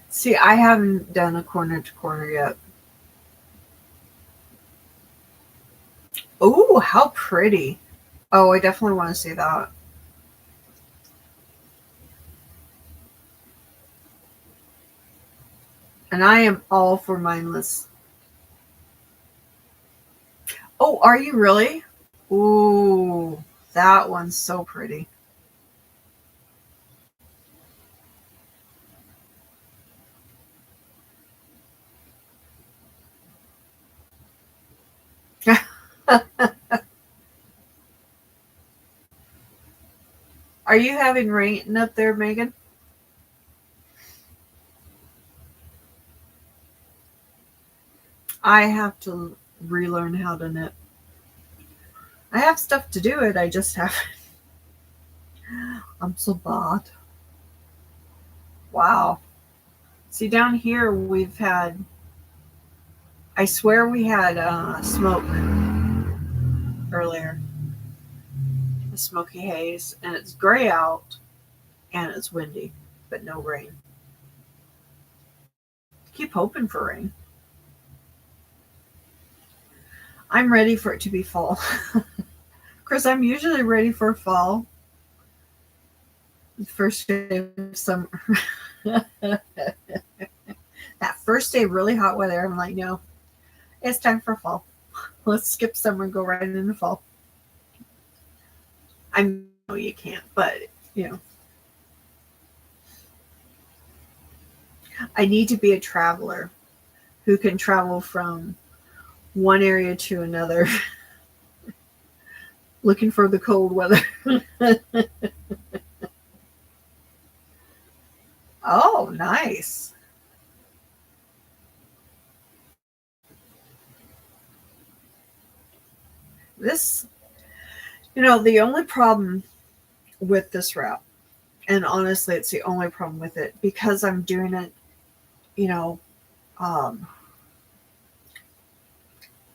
See, I haven't done a corner to corner yet. Oh, how pretty. Oh, I definitely want to see that. And I am all for mindless. Oh, are you really? Ooh, that one's so pretty. Are you having rain up there, Megan? I have to relearn how to knit. I have stuff to do it, I just haven't. I'm so bad. Wow. See, down here we've had, I swear we had smoke earlier. A smoky haze, and it's gray out, and it's windy, but no rain. Keep hoping for rain. I'm ready for it to be fall. Chris, I'm usually ready for fall. The first day of summer. That first day of really hot weather, I'm like, no, it's time for fall. Let's skip summer and go right into fall. I know you can't, but you know, I need to be a traveler who can travel from one area to another looking for the cold weather. Oh, nice. This, the only problem with this route, and honestly, it's the only problem with it because I'm doing it, you know, um,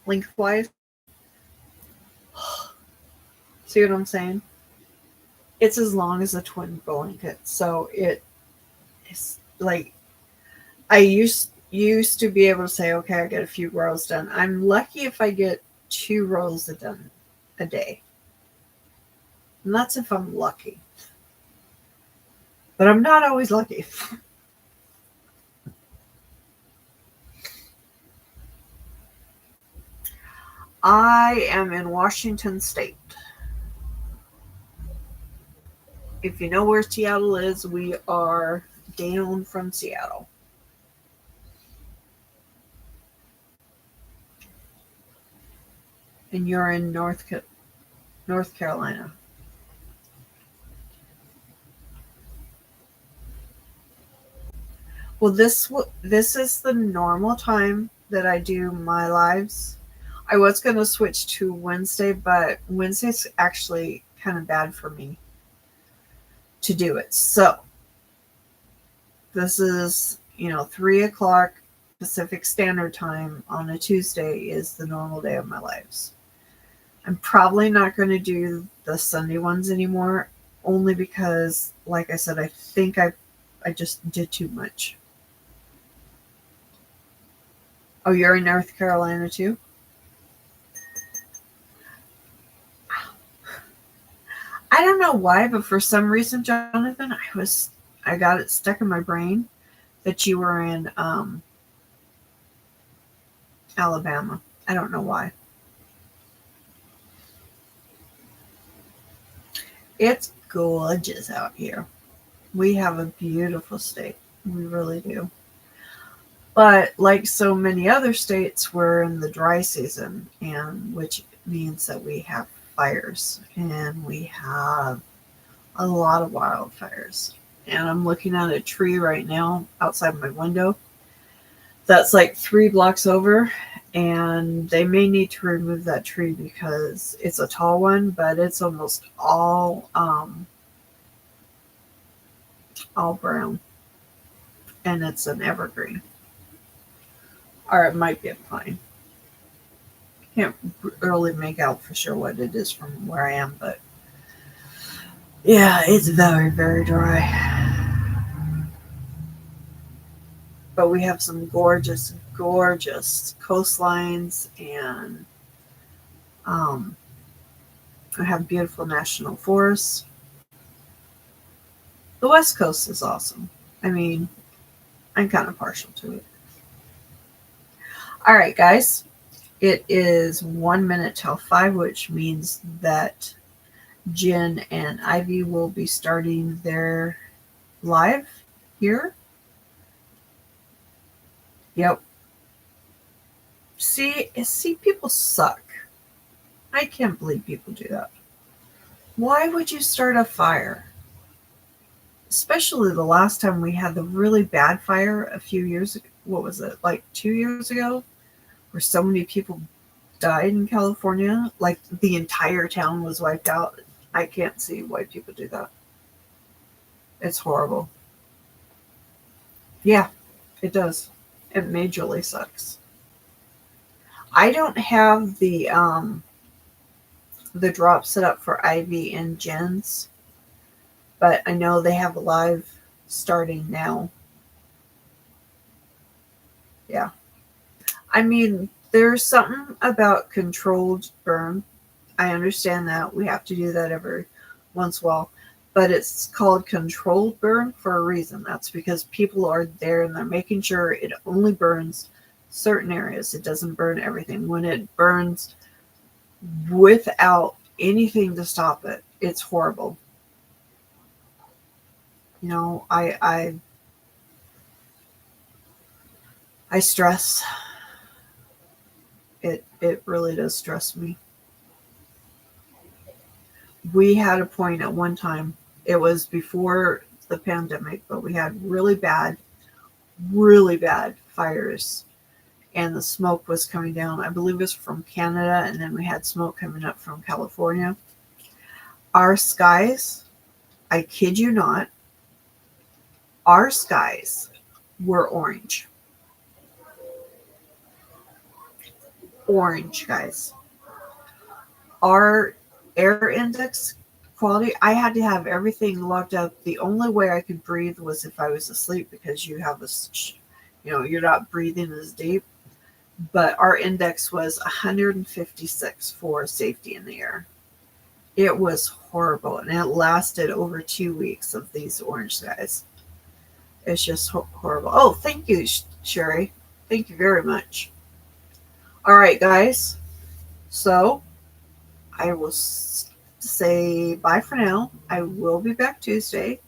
lengthwise. See what I'm saying? It's as long as a twin blanket, so it's like I used to be able to say, okay, I get a few rows done. I'm lucky if I get 2 rows done a day, and that's if I'm lucky. But I'm not always lucky. I am in Washington State. If you know where Seattle is, we are down from Seattle. And you're in North Carolina. Well, this is the normal time that I do my lives. I was going to switch to Wednesday, but Wednesday's actually kind of bad for me to do it. So this is, 3 o'clock Pacific Standard Time on a Tuesday is the normal day of my lives. I'm probably not going to do the Sunday ones anymore, only because, like I said, I think I just did too much. Oh, you're in North Carolina too? I don't know why, but for some reason, Jonathan, I got it stuck in my brain that you were in Alabama. I don't know why. It's gorgeous out here. We have a beautiful state. We really do. But like so many other states, we're in the dry season, and which means that we have fires, and we have a lot of wildfires. And I'm looking at a tree right now outside my window that's like 3 blocks over, and they may need to remove that tree because it's a tall one, but it's almost all brown, and it's an evergreen, or it might be a pine. Can't really make out for sure what it is from where I am, but yeah, it's very, very dry. But we have some gorgeous, gorgeous coastlines, and we have beautiful national forests. The West Coast is awesome. I mean, I'm kind of partial to it. All right, guys. It is 1 minute till 5, which means that Jen and Ivy will be starting their live here. Yep. See, people suck. I can't believe people do that. Why would you start a fire? Especially the last time we had the really bad fire a few years ago. What was it, like 2 years ago? where so many people died in California, like the entire town was wiped out. I can't see why people do that. It's horrible. Yeah, it does. It majorly sucks. I don't have the drop set up for Ivy and Jen's, but I know they have a live starting now. Yeah. I mean, there's something about controlled burn. I understand that. We have to do that every once in a while. But it's called controlled burn for a reason. That's because people are there and they're making sure it only burns certain areas. It doesn't burn everything. When it burns without anything to stop it, it's horrible. You know, I stress. It really does stress me. We had a point at one time, it was before the pandemic, but we had really bad fires, and the smoke was coming down. I believe it was from Canada, and then we had smoke coming up from California. Our skies, I kid you not, our skies were orange. Orange, guys. Our air index quality, I had to have everything locked up. The only way I could breathe was if I was asleep, because you're not breathing as deep. But our index was 156 for safety in the air. It was horrible, and it lasted over 2 weeks of these orange skies. It's just horrible. Oh, thank you, Sherry. Thank you very much. All right, guys. So I will say bye for now. I will be back Tuesday.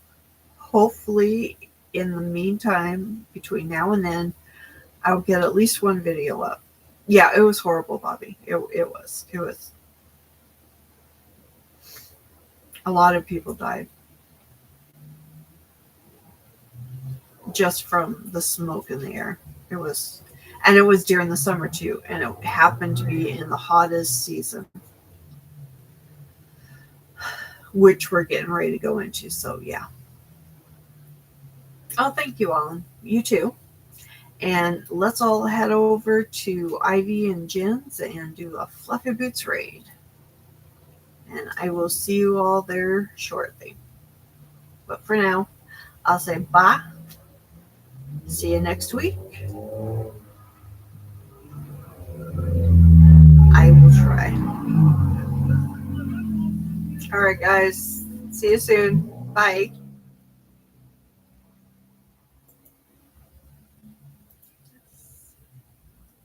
Hopefully, in the meantime, between now and then, I'll get at least one video up. Yeah, it was horrible, Bobby. It was. It was. A lot of people died just from the smoke in the air. It was, and it was during the summer too, and it happened to be in the hottest season, which we're getting ready to go into. So yeah. Oh, thank you, Alan. You too. And let's all head over to Ivy and Jen's and do a Fluffy Boots raid. And I will see you all there shortly. But for now, I'll say bye. See you next week. I will try. All right, guys. See you soon. Bye.